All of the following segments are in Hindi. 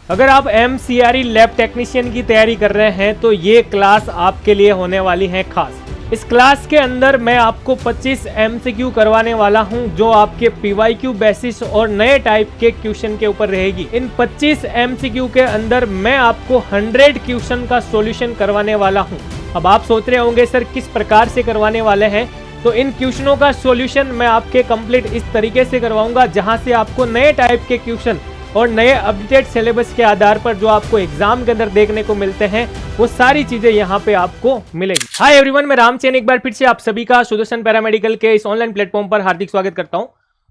अगर आप MCRE लैब टेक्नीशियन की तैयारी कर रहे हैं तो ये क्लास आपके लिए होने वाली है खास। इस क्लास के अंदर मैं आपको 25 MCQ करवाने वाला हूं जो आपके PYQ बेसिस और नए टाइप के क्वेश्चन के ऊपर रहेगी। इन 25 MCQ के अंदर मैं आपको 100 क्वेश्चन का सॉल्यूशन करवाने वाला हूं। अब आप सोच रहे होंगे सर किस प्रकार से करवाने वाले हैं, तो इन क्वेश्चनों का सॉल्यूशन मैं आपके कंप्लीट इस तरीके से करवाऊंगा जहां से आपको नए टाइप के क्वेश्चन और नए अपडेटेड सिलेबस के आधार पर जो आपको एग्जाम के अंदर देखने को मिलते हैं वो सारी चीजें यहाँ पे आपको मिलेगी। हाय एवरीवन, मैं रामचैन एक बार फिर से आप सभी का सुदर्शन पैरामेडिकल के इस ऑनलाइन प्लेटफॉर्म पर हार्दिक स्वागत करता हूं।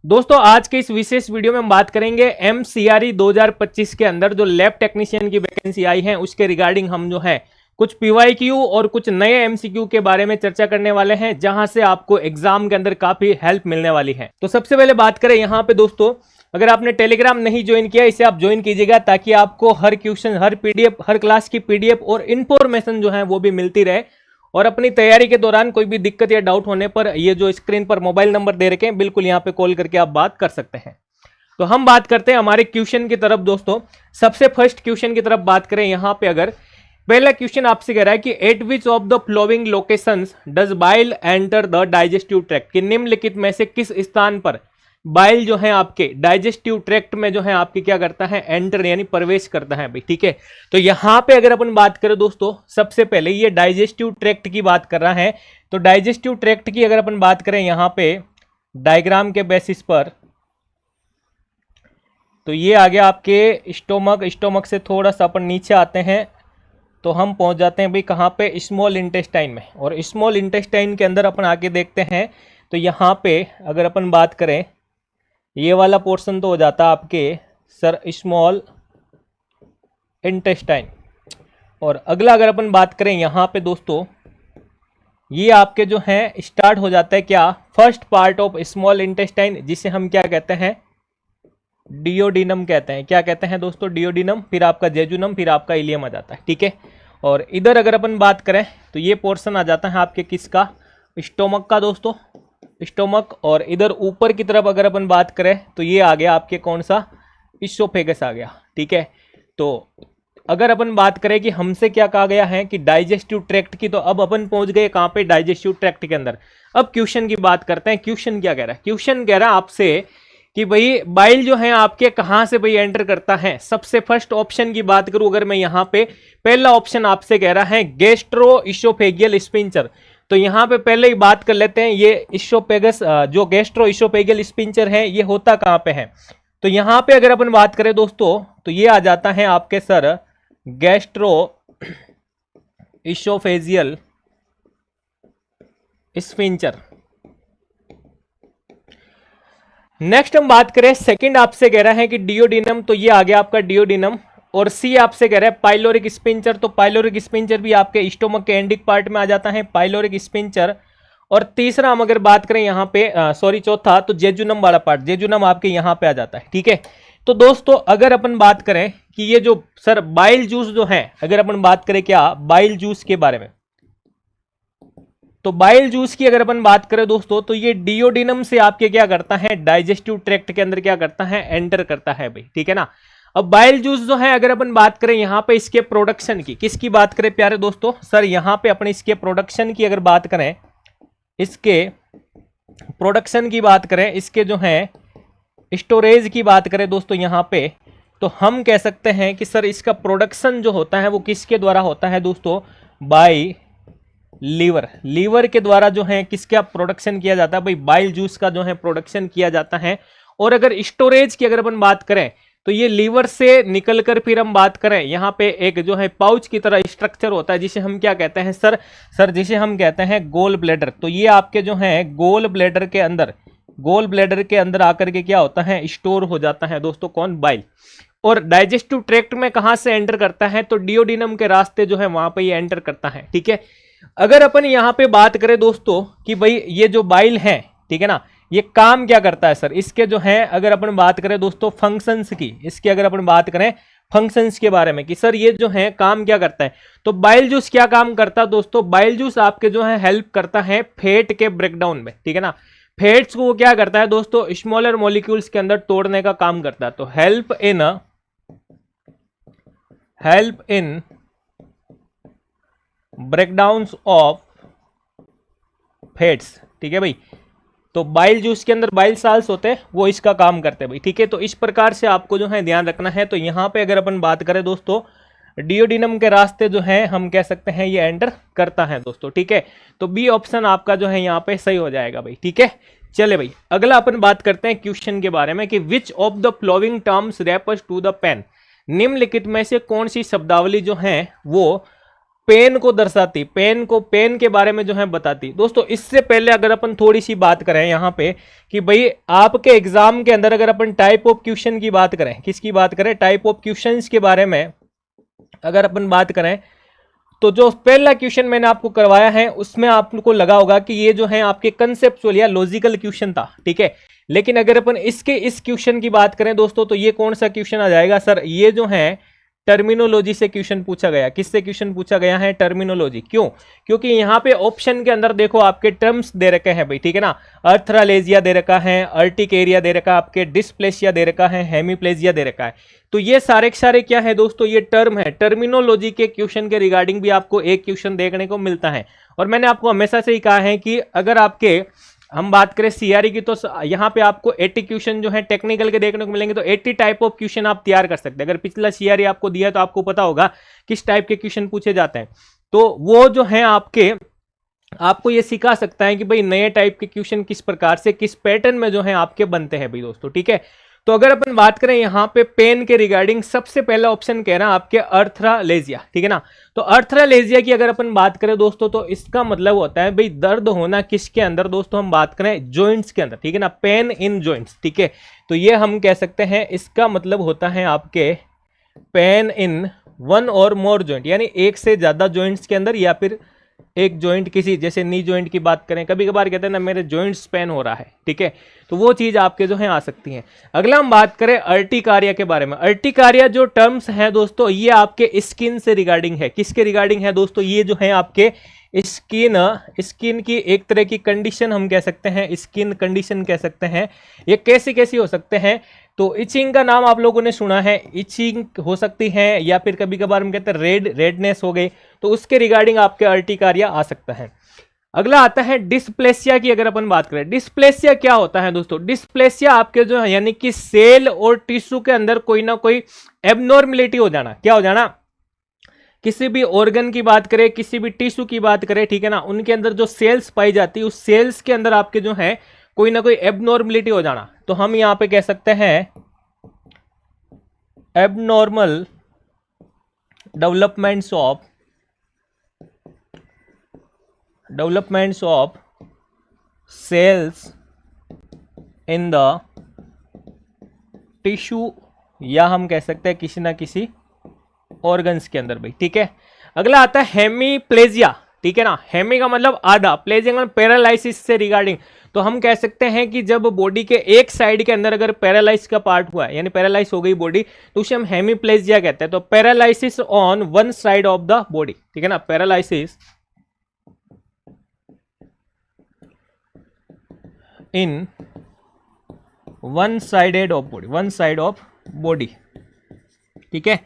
दोस्तों, आज के इस विशेष वीडियो में हम बात करेंगे MCRE 2025 के अंदर जो लैब टेक्नीशियन की वैकेंसी आई है उसके रिगार्डिंग हम जो है कुछ PYQ और कुछ नए MCQ के बारे में चर्चा करने वाले हैं जहां से आपको एग्जाम के अंदर काफी हेल्प मिलने वाली है। तो सबसे पहले बात करें यहाँ पे दोस्तों, अगर आपने टेलीग्राम नहीं ज्वाइन किया इसे आप ज्वाइन कीजिएगा ताकि आपको हर क्वेश्चन, हर PDF, हर क्लास की PDF और इंफॉर्मेशन जो है वो भी मिलती रहे। और अपनी तैयारी के दौरान कोई भी दिक्कत या डाउट होने पर ये जो स्क्रीन पर मोबाइल नंबर दे रखे हैं बिल्कुल यहाँ पे कॉल करके आप बात कर सकते हैं। तो हम बात करते हैं हमारे क्वेश्चन की तरफ। दोस्तों, सबसे फर्स्ट क्वेश्चन की तरफ बात करें, यहाँ पे अगर पहला क्वेश्चन आपसे कह रहा है कि eight which of the flowing locations does bile enter the digestive tract, कि निम्नलिखित में से किस स्थान पर बाइल जो है आपके डाइजेस्टिव ट्रैक्ट में जो है आपके क्या करता है, एंटर यानी प्रवेश करता है भाई। ठीक है, तो यहां पे अगर अपन बात करें दोस्तों, सबसे पहले ये डाइजेस्टिव ट्रैक्ट की बात कर रहा है। तो डाइजेस्टिव ट्रैक्ट की अगर अपन बात करें यहां पे डायग्राम के बेसिस पर, तो ये आ गया आपके स्टोमक। स्टोमक से थोड़ा सा अपन नीचे आते हैं तो हम पहुंच जाते हैं भाई कहाँ पे, स्मॉल इंटेस्टाइन में। और स्मॉल इंटेस्टाइन के अंदर अपन आके देखते हैं तो यहाँ पे अगर अपन बात करें ये वाला पोर्शन तो हो जाता है आपके सर स्मॉल इंटेस्टाइन। और अगला अगर अपन बात करें यहाँ पे दोस्तों, ये आपके जो है स्टार्ट हो जाता है क्या, first part of small intestine, जिसे हम क्या कहते हैं, डियोडिनम कहते हैं। क्या कहते हैं दोस्तों, डियोडिनम, फिर आपका जेजुनम, फिर आपका इलियम आ जाता है। ठीक है, और इधर अगर अपन बात करें तो ये पोर्शन आ जाता है आपके किसका, स्टोमक का दोस्तों, स्टोमक। और इधर ऊपर की तरफ अगर अपन बात करें तो ये आ गया आपके कौन सा, इसोफेगस आ गया। ठीक है, तो अगर अपन बात करें कि हमसे क्या कहा गया है कि डाइजेस्टिव ट्रैक्ट की, तो अब अपन पहुंच गए कहां पे, डाइजेस्टिव ट्रैक्ट के अंदर। अब क्वेश्चन की बात करते हैं। क्वेश्चन क्या कह रहा है, क्वेश्चन कह रहा है आपसे कि भाई बाइल जो है आपके कहां से भाई एंटर करता है। सबसे फर्स्ट ऑप्शन की बात करूं अगर मैं यहां पे, पहला ऑप्शन आपसे कह रहा है गैस्ट्रो इसोफेगियल स्पिंचर। तो यहां पे पहले ही बात कर लेते हैं, ये इसोफेगस जो गैस्ट्रो इसोफेगियल स्पिंचर है ये होता कहां पे है। तो यहां पे अगर अपन बात करें दोस्तों तो ये आ जाता है आपके sir gastro oesophageal sphincter. Next हम बात करें, सेकंड आपसे कह रहा है कि डियोडिनम, तो ये आ गया आपका डियोडिनम। और सी आपसे कह रहा है पाइलोरिक स्पिंचर, तो पाइलोरिक स्पिंचर भी आपके स्टोमक के एंडिक पार्ट में आ जाता है, पाइलोरिक स्पिंचर। और तीसरा हम अगर बात करें यहाँ पे चौथा, तो जेजुनम वाला पार्ट, जेजुनम आपके यहाँ पे आ जाता है। ठीक है, तो दोस्तों अगर अपन बात करें कि ये जो सर बाइल जूस जो है, अगर अपन बात करें क्या बाइल जूस के बारे में, तो बाइल जूस की अगर अपन बात करें दोस्तों तो ये डियोडिनम से आपके क्या करता है, डाइजेस्टिव ट्रैक्ट के अंदर क्या करता है, एंटर करता है भाई। ठीक है ना। अब बाइल जूस जो है अगर अपन बात करें यहाँ पे इसके प्रोडक्शन की, किसकी बात करें प्यारे दोस्तों, सर यहाँ पे अपने इसके प्रोडक्शन की अगर बात करें, इसके प्रोडक्शन की बात करें, इसके जो है स्टोरेज की बात करें दोस्तों यहाँ पे, तो हम कह सकते हैं कि सर इसका प्रोडक्शन जो होता है वो किसके द्वारा होता है दोस्तों, बाई लीवर। लीवर के द्वारा जो है किसका प्रोडक्शन किया जाता है भाई, बाइल जूस का जो है प्रोडक्शन किया जाता है। और अगर स्टोरेज की अगर अपन बात करें तो ये लीवर से निकलकर फिर हम बात करें यहाँ पे एक जो है पाउच की तरह स्ट्रक्चर होता है जिसे हम क्या कहते हैं सर जिसे हम कहते हैं गोल ब्लैडर। तो ये आपके जो है गोल ब्लैडर के अंदर आकर के क्या होता है, स्टोर हो जाता है दोस्तों, कौन, बाइल। और डाइजेस्टिव ट्रैक्ट में कहां से एंटर करता है, तो डियोडिनम के रास्ते जो है वहां पे ये एंटर करता है। ठीक है, अगर अपन यहां पे बात करें दोस्तों कि भाई ये जो बाइल है, ठीक है ना, ये काम क्या करता है सर, इसके जो है अगर अपन बात करें दोस्तों फंक्शंस की, इसके अगर अपन बात करें फंक्शंस के बारे में कि सर ये जो है काम क्या करता है, तो बाइल जूस क्या काम करता है दोस्तों, बाइल जूस आपके जो है हेल्प करता है फैट के ब्रेकडाउन में। ठीक है ना, फैट्स को वो क्या करता है दोस्तों, स्मॉलर मॉलिक्यूल्स के अंदर तोड़ने का काम करता है। तो help in help in breakdowns of fats. ठीक है भाई, तो बाइल जूस के अंदर बाइल साल्स होते हैं, वो इसका काम करते हैं भाई। ठीक है, तो इस प्रकार से आपको जो है ध्यान रखना है। तो यहाँ पे अगर अपन बात करें दोस्तों, डियोडिनम के रास्ते जो है हम कह सकते हैं ये एंटर करता है दोस्तों। ठीक है, तो बी ऑप्शन आपका जो है यहाँ पे सही हो जाएगा भाई। ठीक है, चले भाई अगला अपन बात करते हैं क्वेश्चन के बारे में कि which of the following terms refers to the pen. निम्नलिखित में से कौन सी शब्दावली जो है वो पेन को दर्शाती, पेन के बारे में जो है बताती। दोस्तों इससे पहले अगर अपन थोड़ी सी बात करें यहाँ पे कि भाई आपके एग्जाम के अंदर अगर अपन टाइप ऑफ क्वेश्चन की बात करें, किसकी बात करें, टाइप ऑफ क्वेश्चंस के बारे में अगर अपन बात करें, तो जो पहला क्वेश्चन मैंने आपको करवाया है उसमें आपको लगा होगा कि ये जो है आपके कंसेप्चुअल या लॉजिकल क्वेश्चन था। ठीक है, लेकिन अगर अपन इसके इस क्वेश्चन की बात करें दोस्तों, तो ये कौन सा क्वेश्चन आ जाएगा सर, ये जो है टर्मिनोलॉजी से क्वेश्चन पूछा गया। किससे क्वेश्चन पूछा गया है, टर्मिनोलॉजी। क्यों, क्योंकि यहाँ पे ऑप्शन के अंदर देखो आपके टर्म्स दे रखे हैं भाई। ठीक है ना, अर्थरालेजिया दे रखा है, अर्टिकेरिया दे रखा है, आपके डिस्प्लेसिया दे रखा है, हेमीप्लेजिया दे रखा है। तो ये सारे के सारे क्या है दोस्तों, ये टर्म है। टर्मिनोलॉजी के क्वेश्चन के रिगार्डिंग भी आपको एक क्वेश्चन देखने को मिलता है। और मैंने आपको हमेशा से ही कहा है कि अगर आपके हम बात करें सीआरई की, तो यहाँ पे आपको 80 क्वेश्चन जो है टेक्निकल के देखने को मिलेंगे। तो 80 टाइप ऑफ क्वेश्चन आप तैयार कर सकते हैं। अगर पिछला सीआरई आपको दिया तो आपको पता होगा किस टाइप के क्वेश्चन पूछे जाते हैं। तो वो जो है आपको ये सिखा सकता है कि भाई नए टाइप के क्वेश्चन किस प्रकार से किस पैटर्न में जो है आपके बनते हैं भाई दोस्तों। ठीक है, तो अगर अपन बात करें यहाँ पे पेन के रिगार्डिंग, सबसे पहला ऑप्शन कह रहा है आपके अर्थरालेजिया। ठीक है ना, तो अर्थरालेजिया की अगर अपन बात करें दोस्तों, तो इसका मतलब होता है भाई दर्द होना किसके अंदर दोस्तों, हम बात करें जॉइंट्स के अंदर। ठीक है ना, पेन इन जॉइंट्स। ठीक है, तो ये हम कह सकते हैं इसका मतलब होता है आपके पेन इन वन और मोर जॉइंट, यानी एक से ज्यादा जॉइंट्स के अंदर, या फिर एक जॉइंट किसी, जैसे नी जॉइंट की बात करें, कभी कभार कहते हैं ना मेरे जॉइंट्स पेन हो रहा है। ठीक है, तो वो चीज आपके जो है आ सकती है। अगला हम बात करें अर्टिकारिया के बारे में। अर्टिकारिया जो टर्म्स है दोस्तों, ये आपके स्किन से रिगार्डिंग है। किसके रिगार्डिंग है दोस्तों, ये जो है आपके स्किन की एक तरह की कंडीशन हम कह सकते हैं, स्किन कंडीशन कह सकते हैं। ये कैसी कैसी हो सकते हैं, तो इचिंग का नाम आप लोगों ने सुना है, इचिंग हो सकती है, या फिर कभी कभार हम कहते हैं रेडनेस हो गई, तो उसके रिगार्डिंग आपके अर्टिकारिया आ सकता है। अगला आता है डिस्प्लेसिया की। अगर अपन बात करें डिस्प्लेसिया क्या होता है दोस्तों, डिस्प्लेसिया आपके जो है यानी कि सेल और टिश्यू के अंदर कोई ना कोई एबनॉर्मेलिटी हो जाना। क्या हो जाना, किसी भी ऑर्गन की बात करें, किसी भी टिश्यू की बात करें, ठीक है ना, उनके अंदर जो सेल्स पाई जाती है, उस सेल्स के अंदर आपके जो है कोई ना कोई एबनॉर्मेलिटी हो जाना। तो हम यहां पे कह सकते हैं abnormal developments of cells in the tissue, या हम कह सकते हैं किसी ना किसी ऑर्गन्स के अंदर भाई। ठीक है, अगला आता है हेमीप्लेजिया। ठीक है ना, हेमी का मतलब आधा, प्लेजिया का पैरालाइसिस से रिगार्डिंग। तो हम कह सकते हैं कि जब बॉडी के एक साइड के अंदर अगर पैरालाइज का पार्ट हुआ है, यानी पैरालाइज हो गई बॉडी, तो उसे हम हेमीप्लेजिया कहते हैं। तो paralysis on one side of the body. ठीक है ना, paralysis in one side of body. ठीक है,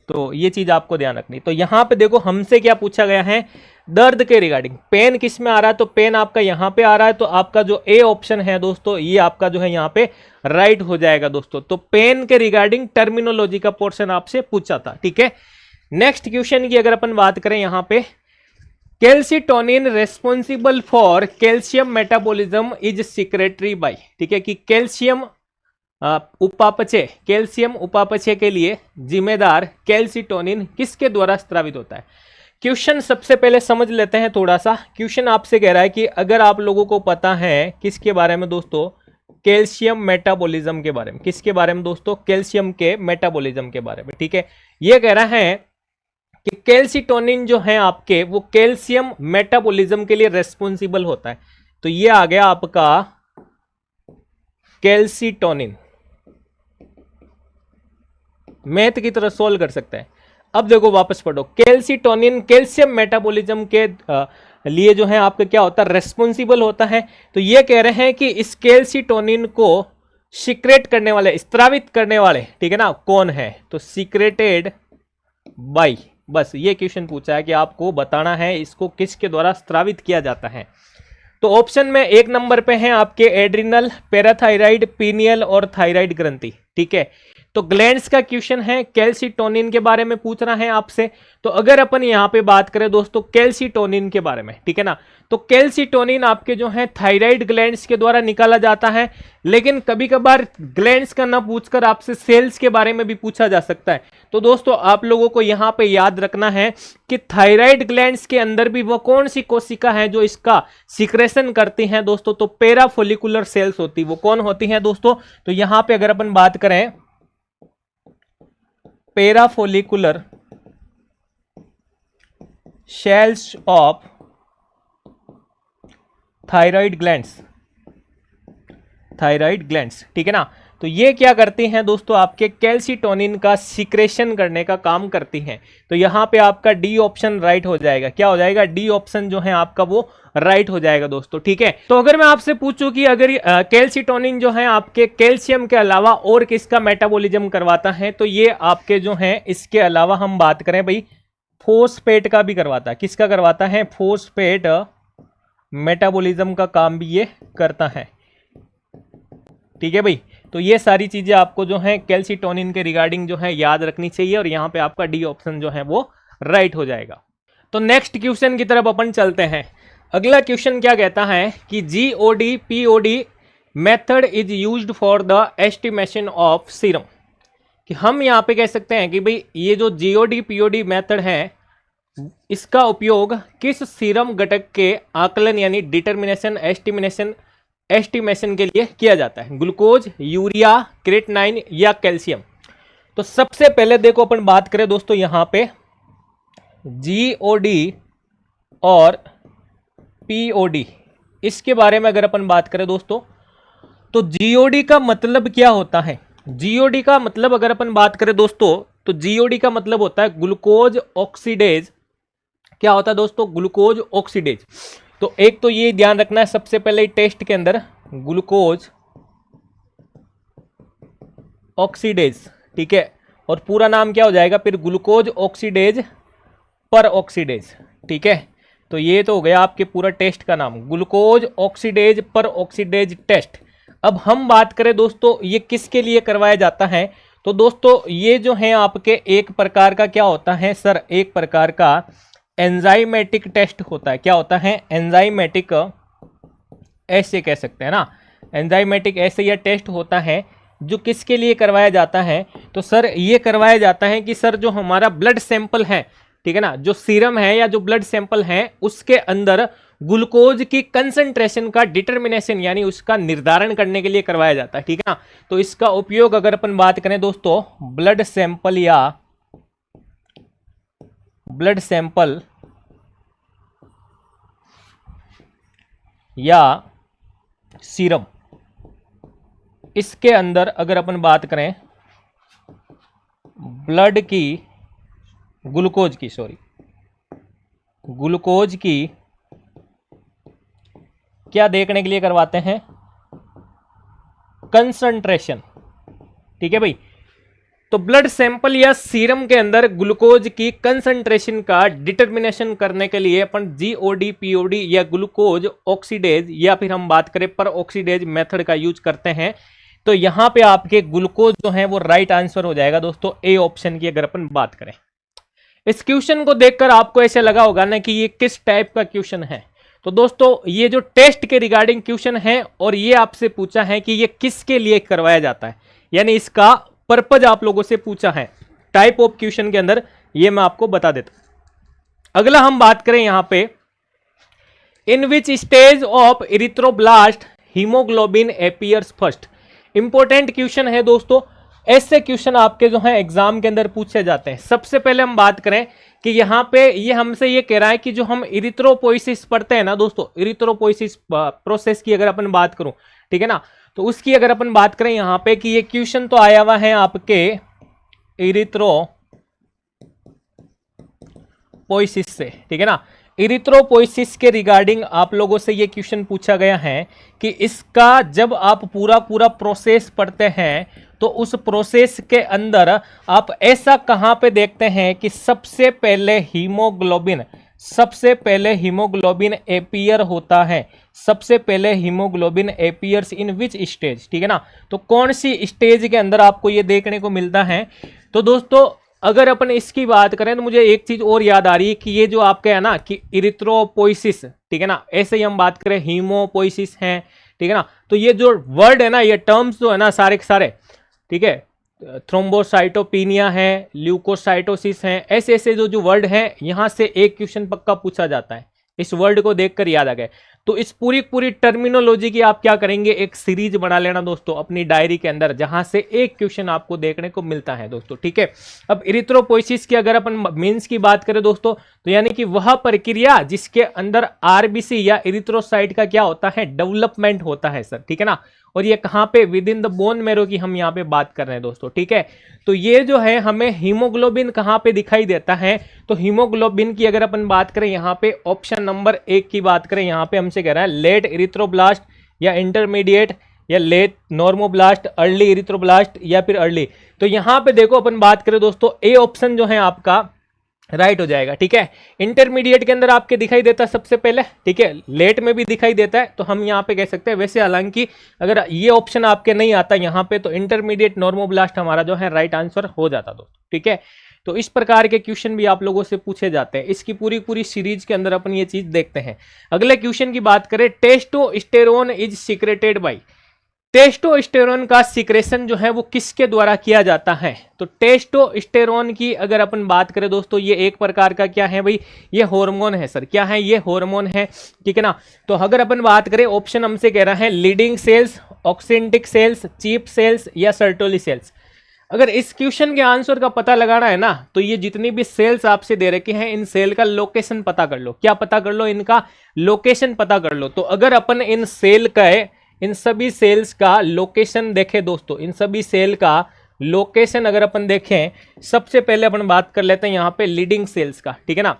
तो ये चीज आपको ध्यान रखनी। तो यहां पे देखो हमसे क्या पूछा गया है, दर्द के रिगार्डिंग। पेन किस में आ रहा है, तो पेन आपका यहां पे आ रहा है, तो आपका जो ए ऑप्शन है दोस्तों, ये आपका जो है यहां पे राइट हो जाएगा दोस्तों। तो पेन के रिगार्डिंग टर्मिनोलॉजी का पोर्शन आपसे पूछा था। ठीक है, नेक्स्ट क्वेश्चन की अगर अपन बात करें यहां पे, calcitonin responsible for calcium metabolism is secretory by. ठीक है, कि कैल्शियम उपापचय के लिए जिम्मेदार कैल्सिटोनिन किसके द्वारा स्रावित होता है। क्वेश्चन सबसे पहले समझ लेते हैं थोड़ा सा। क्वेश्चन आपसे कह रहा है कि अगर आप लोगों को पता है किसके बारे में दोस्तों, कैल्शियम मेटाबॉलिज्म के बारे में। किसके बारे में दोस्तों, कैल्शियम के मेटाबॉलिज्म के बारे में। ठीक है, ये कह रहा है कि कैल्सिटोनिन जो है आपके, वो कैल्शियम मेटाबॉलिज्म के लिए रेस्पॉन्सिबल होता है। तो ये आ गया आपका कैल्सिटोनिन। मैथ की तरह सोल्व कर सकते हैं। अब देखो वापस पढ़ो, कैल्सिटोनिन कैल्शियम मेटाबॉलिज्म के लिए जो है आपका क्या होता है, रेस्पॉन्सिबल होता है। तो ये कह रहे हैं कि इस कैल्सिटोनिन को सीक्रेट करने वाले, स्त्रावित करने वाले, ठीक है ना, कौन है, तो सीक्रेटेड बाई, बस ये क्वेश्चन पूछा है कि आपको बताना है इसको किसके द्वारा स्रावित किया जाता है। तो ऑप्शन में 1 नंबर पे हैं आपके एड्रिनल, पैराथायराइड, पीनियल और थायराइड ग्रंथि। ठीक है, तो ग्लैंड्स का क्वेश्चन है, कैल्सिटोनिन के बारे में पूछ रहा है आपसे। तो अगर अपन यहाँ पे बात करें दोस्तों कैल्सिटोनिन के बारे में, ठीक है ना, तो कैल्सिटोनिन आपके जो है थायराइड ग्लैंड्स के द्वारा निकाला जाता है। लेकिन कभी कभार ग्लैंड्स का ना पूछकर आपसे सेल्स के बारे में भी पूछा जा सकता है। तो दोस्तों आप लोगों को यहाँ पे याद रखना है कि थायराइड ग्लैंड्स के अंदर भी वो कौन सी कोशिका है जो इसका सिक्रेशन करती हैं दोस्तों, तो पैराफोलिकुलर सेल्स होती, वो कौन होती हैं दोस्तों, तो यहाँ पे अगर अपन बात करें parafollicular cells of thyroid glands, thyroid glands, ठीक है ना। तो ये क्या करती हैं दोस्तों, आपके कैल्सिटोनिन का सिक्रेशन करने का काम करती हैं। तो यहां पे आपका डी ऑप्शन राइट हो जाएगा। क्या हो जाएगा, डी ऑप्शन जो है आपका वो राइट हो जाएगा दोस्तों। ठीक है, तो अगर मैं आपसे पूछूं कि अगर कैल्सिटोनिन जो है आपके कैल्शियम के अलावा और किसका मेटाबॉलिज्म करवाता है, तो ये आपके जो है इसके अलावा हम बात करें भाई फोस्फेट का भी करवाता है। किसका करवाता है, फोस्फेट मेटाबॉलिज्म का काम भी ये करता है। ठीक है भाई, तो ये सारी चीजें आपको जो है कैल्सिटोनिन के रिगार्डिंग जो है याद रखनी चाहिए और यहाँ पे आपका डी ऑप्शन जो है वो राइट हो जाएगा। तो नेक्स्ट क्वेश्चन की तरफ अपन चलते हैं। अगला क्वेश्चन क्या कहता है कि GOD POD method is used for the estimation of serum, कि हम यहाँ पे कह सकते हैं कि भाई ये जो जीओडी पीओडी मेथड है इसका उपयोग किस सीरम घटक के आकलन यानी डिटर्मिनेशन एस्टिमेशन के लिए किया जाता है, ग्लूकोज, यूरिया, क्रेटिनाइन या कैल्शियम। तो सबसे पहले देखो अपन बात करें दोस्तों यहां पे जीओडी और पीओडी, इसके बारे में अगर अपन बात करें दोस्तों तो जीओडी का मतलब क्या होता है। जीओडी का मतलब अगर अपन बात करें दोस्तों तो जीओडी का मतलब होता है ग्लूकोज ऑक्सीडेज। क्या होता है दोस्तों, ग्लूकोज ऑक्सीडेज। तो एक तो ये ध्यान रखना है सबसे पहले टेस्ट के अंदर ग्लूकोज ऑक्सीडेज, ठीक है, और पूरा नाम क्या हो जाएगा फिर ग्लूकोज ऑक्सीडेज पर ऑक्सीडेज। ठीक है, तो ये तो हो गया आपके पूरा टेस्ट का नाम, ग्लूकोज ऑक्सीडेज पर ऑक्सीडेज टेस्ट। अब हम बात करें दोस्तों ये किसके लिए करवाया जाता है, तो दोस्तों ये जो है आपके एक प्रकार का क्या होता है सर, एक प्रकार का एंजाइमेटिक टेस्ट होता है। क्या होता है, एंजाइमेटिक, ऐसे कह सकते हैं ना, एंजाइमेटिक ऐसे यह टेस्ट होता है जो किसके लिए करवाया जाता है, तो सर ये करवाया जाता है कि सर जो हमारा ब्लड सैंपल है, ठीक है ना, जो सीरम है या जो ब्लड सैंपल है उसके अंदर ग्लूकोज की कंसंट्रेशन का डिटर्मिनेशन यानी उसका निर्धारण करने के लिए करवाया जाता है। ठीक है ना, तो इसका उपयोग अगर अपन बात करें दोस्तों ब्लड सैंपल या सीरम, इसके अंदर अगर अपन बात करें ब्लड की ग्लूकोज की क्या देखने के लिए करवाते हैं, कंसंट्रेशन। ठीक है भाई, तो ब्लड सैंपल या सीरम के अंदर ग्लूकोज की कंसंट्रेशन का डिटर्मिनेशन करने के लिए अपन जीओडी पीओडी या ग्लूकोज ऑक्सीडेज या फिर हम बात करें पर ऑक्सीडेज मेथड का यूज करते हैं। तो यहां पे आपके ग्लूकोज जो है वो राइट आंसर हो जाएगा दोस्तों, ए ऑप्शन की अगर अपन बात करें। इस क्वेश्चन को देखकर आपको ऐसे लगा होगा ना कि ये किस टाइप का क्वेश्चन है, तो दोस्तों ये जो टेस्ट के रिगार्डिंग क्वेश्चन है और ये आपसे पूछा है कि ये किसके लिए करवाया जाता है, यानी इसका पर्पज आप लोगों से पूछा है टाइप ऑफ क्वेश्चन के अंदर, ये मैं आपको बता देता हूं। अगला हम बात करें यहां पे in which stage of erythroblast haemoglobin appears first. Important question है दोस्तों, ऐसे क्वेश्चन आपके जो है एग्जाम के अंदर पूछे जाते हैं। सबसे पहले हम बात करें कि यहां पे ये हमसे ये कह रहा है कि जो हम इरिथ्रोपोइसिस पढ़ते हैं ना दोस्तों, इरिथ्रोपोइसिस प्रोसेस की अगर अपन बात करूं, ठीक है ना, तो उसकी अगर अपन बात करें यहां पे कि ये क्वेश्चन तो आया हुआ है आपके इरिथ्रोपोइसिस से, ठीक है ना, इरिथ्रोपोइसिस के रिगार्डिंग आप लोगों से ये क्वेश्चन पूछा गया है कि इसका जब आप पूरा प्रोसेस पढ़ते हैं तो उस प्रोसेस के अंदर आप ऐसा कहां पे देखते हैं कि सबसे पहले हीमोग्लोबिन एपियर होता है, सबसे पहले haemoglobin appears in which stage, ठीक है ना। तो कौन सी स्टेज के अंदर आपको ये देखने को मिलता है। तो दोस्तों अगर अपन इसकी बात करें तो मुझे एक चीज और याद आ रही है कि ये जो आपका है ना कि इरिथ्रोपोइसिस, ठीक है ना, ऐसे ही हम बात करें हीमोपोइसिस है, ठीक है ना। तो ये जो वर्ड है ना, ये टर्म्स जो है ना सारे के सारे, ठीक है, थ्रोम्बोसाइटोपिनिया है, ल्यूकोसाइटोसिस है, ऐसे ऐसे जो वर्ड है, यहां से एक क्वेश्चन पक्का पूछा जाता है, इस वर्ड को देखकर याद आ गए। तो इस पूरी टर्मिनोलॉजी की आप क्या करेंगे, एक सीरीज बना लेना दोस्तों अपनी डायरी के अंदर, जहां से एक क्वेश्चन आपको देखने को मिलता है दोस्तों, ठीक है। अब इरिथ्रोपोइसिस की अगर अपन मीन्स की बात करें दोस्तों, तो यानी कि वह प्रक्रिया जिसके अंदर आरबीसी या इरिथ्रोसाइट का क्या होता है, डेवलपमेंट होता है सर, ठीक है ना। और ये कहां पे, with in the bone marrow की हम यहां पे बात कर रहे हैं दोस्तों, ठीक है। तो ये जो है हमें हीमोग्लोबिन कहां पे दिखाई देता है, तो हीमोग्लोबिन की अगर अपन बात करें यहां पे ऑप्शन नंबर 1 की बात करें, यहां पे हमसे कह रहा है लेट इरिथ्रोब्लास्ट या इंटरमीडिएट या लेट नॉर्मोब्लास्ट, अर्ली इरिथ्रोब्लास्ट या फिर अर्ली। तो यहां पे देखो अपन बात करें दोस्तों, ए ऑप्शन जो है आपका राइट हो जाएगा, ठीक है। इंटरमीडिएट के अंदर आपके दिखाई देता है सबसे पहले, ठीक है, लेट में भी दिखाई देता है, तो हम यहाँ पे कह सकते हैं। वैसे हालांकि अगर ये ऑप्शन आपके नहीं आता यहाँ पे, तो इंटरमीडिएट नॉर्मोब्लास्ट हमारा जो है राइट आंसर हो जाता दोस्तों, ठीक है। तो इस प्रकार के क्वेश्चन भी आप लोगों से पूछे जाते हैं, इसकी पूरी सीरीज के अंदर अपन ये चीज देखते हैं। अगले क्वेश्चन की बात करें, testosterone is secreted by, testosterone का सीक्रेशन जो है वो किसके द्वारा किया जाता है। तो टेस्टोस्टेरोन की अगर अपन बात करें दोस्तों, ये एक प्रकार का क्या है भाई, ये हार्मोन है सर, क्या है, ये हार्मोन है, ठीक है ना। तो अगर अपन बात करें, ऑप्शन हमसे कह रहा है Leydig cells, oxyntic cells, chief cells या सर्टोली सेल्स। अगर इस क्वेश्चन के आंसर का पता लगाना है ना, तो ये जितनी भी सेल्स आपसे दे रखे हैं, इन सेल का लोकेशन पता कर लो। क्या पता कर लो, इनका लोकेशन पता कर लो। तो अगर अपन इन सेल का, इन सभी सेल्स का लोकेशन देखें दोस्तों, इन सभी सेल का लोकेशन अगर अपन देखें, सबसे पहले अपन बात कर लेते हैं यहाँ पे लीडिंग सेल्स का, ठीक है ना।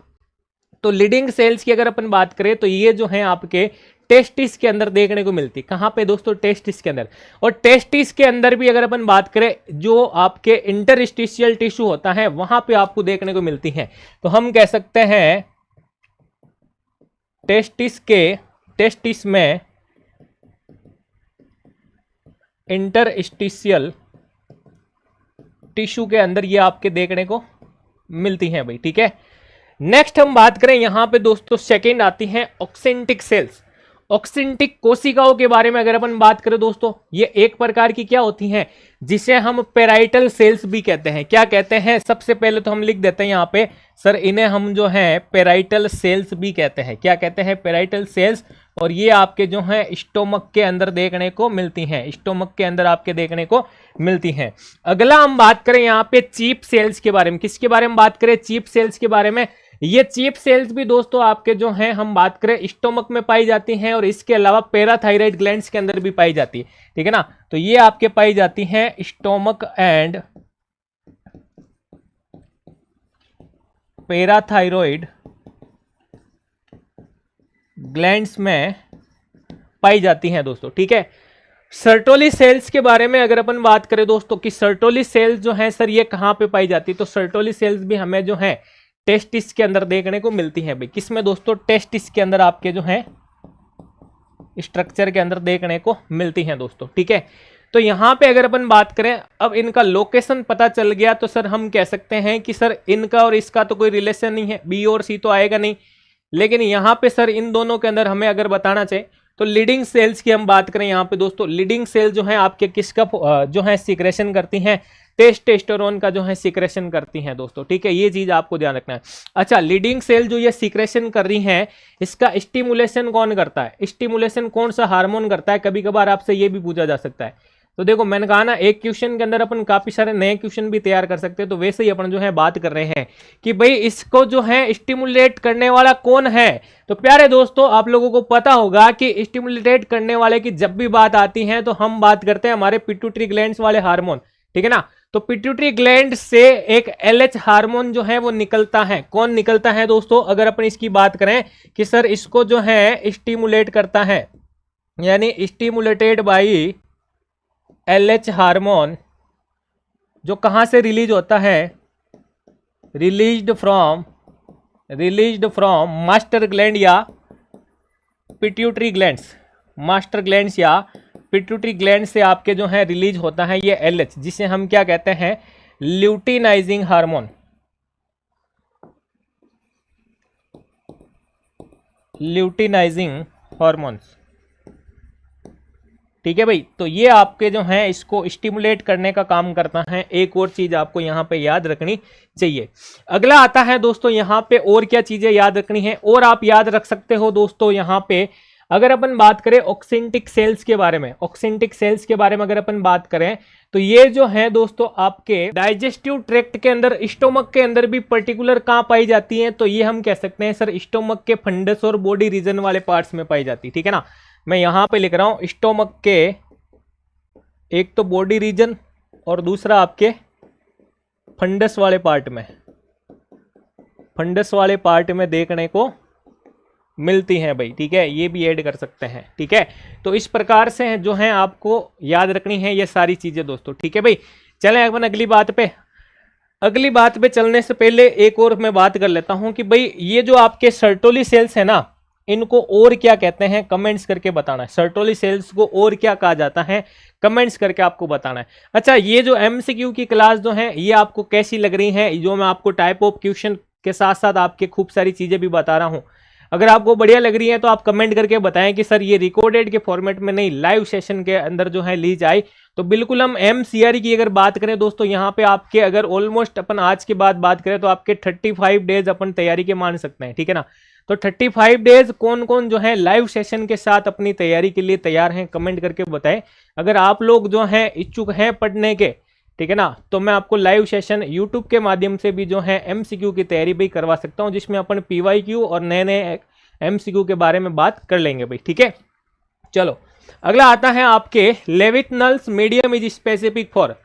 तो लीडिंग सेल्स की अगर अपन बात करें, तो ये जो है आपके टेस्टिस के अंदर देखने को मिलती। कहां पे दोस्तों, टेस्टिस के अंदर। और टेस्टिस के अंदर भी अगर अपन बात करें, जो आपके इंटरस्टिशियल टिश्यू होता है, वहां पे आपको देखने को मिलती है। तो हम कह सकते हैं टेस्टिस में इंटरस्टिशियल टिश्यू के अंदर ये आपके देखने को मिलती हैं भाई, ठीक है। नेक्स्ट हम बात करें यहां पे दोस्तों, सेकंड आती है ऑक्सिंटिक सेल्स। ऑक्सिंटिक कोशिकाओं के बारे में अगर अपन बात करें दोस्तों, ये एक प्रकार की क्या होती हैं, जिसे हम पेराइटल सेल्स भी कहते हैं। क्या कहते हैं, सबसे पहले तो हम लिख देते हैं यहाँ पे सर, इन्हें हम जो है पेराइटल सेल्स भी कहते हैं। क्या कहते हैं, पेराइटल सेल्स। और ये आपके जो है स्टोमक के अंदर देखने को मिलती हैं, स्टोमक के अंदर आपके देखने को मिलती हैं। अगला हम बात करें यहाँ पे चीप सेल्स के बारे में। किसके बारे में बात करें, चीप सेल्स के बारे में। ये चीप सेल्स भी दोस्तों आपके जो हैं, हम बात करें स्टोमक में पाई जाती हैं, और इसके अलावा पैराथायराइड ग्लैंड्स के अंदर भी पाई जाती है, ठीक है ना। तो ये आपके पाई जाती हैं स्टोमक एंड पैराथायराइड ग्लैंड्स में पाई जाती हैं दोस्तों, ठीक है। सर्टोली सेल्स के बारे में अगर अपन बात करें दोस्तों, कि सर्टोली सेल्स जो है सर, ये कहां पे पाई जाती है। तो सर्टोली सेल्स भी हमें जो है टेस्टिस के अंदर देखने को मिलती है भाई। किसमें दोस्तों, टेस्टिस के अंदर आपके जो है स्ट्रक्चर के अंदर देखने को मिलती हैं दोस्तों, ठीक है। तो यहां पे अगर अपन बात करें, अब इनका लोकेशन पता चल गया, तो सर हम कह सकते हैं कि सर इनका और इसका तो कोई रिलेशन नहीं है, बी और सी तो आएगा नहीं। लेकिन यहां पे सर इन दोनों के अंदर हमें अगर बताना चाहिए, तो लीडिंग सेल्स की हम बात करें यहाँ पे दोस्तों, लीडिंग सेल जो है आपके किसका जो है सीक्रेशन करती हैं, टेस्टोस्टेरोन का जो है सीक्रेशन करती हैं दोस्तों, ठीक है। ये चीज आपको ध्यान रखना है। अच्छा, लीडिंग सेल जो ये सीक्रेशन कर रही हैं, इसका स्टिमुलेशन कौन करता है, स्टिमुलेशन कौन सा हार्मोन करता है, कभी कभार आपसे ये भी पूछा जा सकता है। तो देखो मैंने कहा ना, एक क्वेश्चन के अंदर अपन काफी सारे नए क्वेश्चन भी तैयार कर सकते हैं। तो वैसे ही अपन जो है बात कर रहे हैं कि भाई इसको जो है स्टिमुलेट करने वाला कौन है। तो प्यारे दोस्तों, आप लोगों को पता होगा कि स्टिमुलेट करने वाले की जब भी बात आती है, तो हम बात करते हैं हमारे पिट्यूटरी ग्लैंड्स वाले हार्मोन, ठीक है ना। तो पिट्यूटरी ग्लैंड से एक LH हार्मोन जो है वो निकलता है। कौन निकलता है दोस्तों, अगर अपन इसकी बात करें कि सर इसको जो है स्टिमुलेट करता है, यानी स्टिमुलेटेड बाई LH हार्मोन जो कहाँ से रिलीज होता है, रिलीज्ड फ्रॉम मास्टर ग्लैंड या पिट्यूटरी ग्लैंड्स, मास्टर ग्लैंड्स या पिट्यूटरी ग्लैंड से आपके जो है रिलीज होता है ये LH, जिसे हम क्या कहते हैं, ल्यूटिनाइजिंग हार्मोन, ल्यूटिनाइजिंग हॉर्मोन्स। ठीक है भाई, तो ये आपके जो हैं इसको स्टिमुलेट करने का काम करता है। एक और चीज आपको यहाँ पे याद रखनी चाहिए। अगला आता है दोस्तों यहाँ पे और क्या चीजें याद रखनी है, और आप याद रख सकते हो दोस्तों यहाँ पे, अगर अपन बात करें ऑक्सिंटिक सेल्स के बारे में, ऑक्सिंटिक सेल्स के बारे में अगर अपन बात करें तो ये जो है दोस्तों आपके डाइजेस्टिव ट्रैक्ट के अंदर, स्टोमक के अंदर भी पर्टिकुलर कहाँ पाई जाती हैं, तो ये हम कह सकते हैं सर स्टोमक के फंडस और बॉडी रीजन वाले पार्ट्स में पाई जाती है। ठीक है ना, मैं यहां पे लिख रहा हूं स्टोमक के, एक तो बॉडी रीजन और दूसरा आपके फंडस वाले पार्ट में, फंडस वाले पार्ट में देखने को मिलती हैं भाई। ठीक है, ये भी ऐड कर सकते हैं। ठीक है, तो इस प्रकार से जो है आपको याद रखनी है ये सारी चीजें दोस्तों। ठीक है भाई, चलें अपन अगली बात पे। अगली बात पे चलने से पहले एक और मैं बात कर लेता हूं कि भाई ये जो आपके सर्टोली सेल्स है ना, इनको और क्या कहते हैं, कमेंट्स करके बताना है। सर्टोली सेल्स को और क्या कहा जाता है, कमेंट्स करके आपको बताना है। अच्छा, ये जो MCQ की क्लास जो है ये आपको कैसी लग रही है, जो मैं आपको टाइप ऑफ क्वेश्चन के साथ साथ आपके खूब सारी चीजें भी बता रहा हूं, अगर आपको बढ़िया लग रही है तो आप कमेंट करके बताएं कि सर ये रिकॉर्डेड के फॉर्मेट में नहीं, लाइव सेशन के अंदर जो है ली जाए। तो बिल्कुल हम MCRE की अगर बात करें दोस्तों, यहाँ पे आपके अगर ऑलमोस्ट अपन आज के बाद बात करें तो आपके 35 डेज अपन तैयारी के मान सकते हैं। ठीक है ना, तो 35 डेज कौन कौन जो है लाइव सेशन के साथ अपनी तैयारी के लिए तैयार हैं, कमेंट करके बताएं। अगर आप लोग जो हैं इच्छुक हैं पढ़ने के, ठीक है ना, तो मैं आपको लाइव सेशन यूट्यूब के माध्यम से भी जो है MCQ की तैयारी भी करवा सकता हूं, जिसमें अपन PYQ और नए नए MCQ के बारे में बात कर लेंगे भाई। ठीक है, चलो अगला आता है आपके लेविथनल्स मीडियम इज स्पेसिफिक फॉर।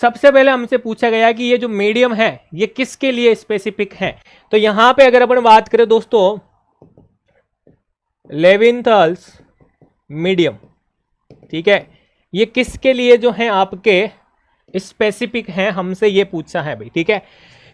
सबसे पहले हमसे पूछा गया कि ये जो मीडियम है ये किसके लिए स्पेसिफिक है, तो यहां पे अगर अपन बात करें दोस्तों लेविथनल्स मीडियम, ठीक है, ये किसके लिए जो है आपके स्पेसिफिक है, हमसे ये पूछा है भाई। ठीक है,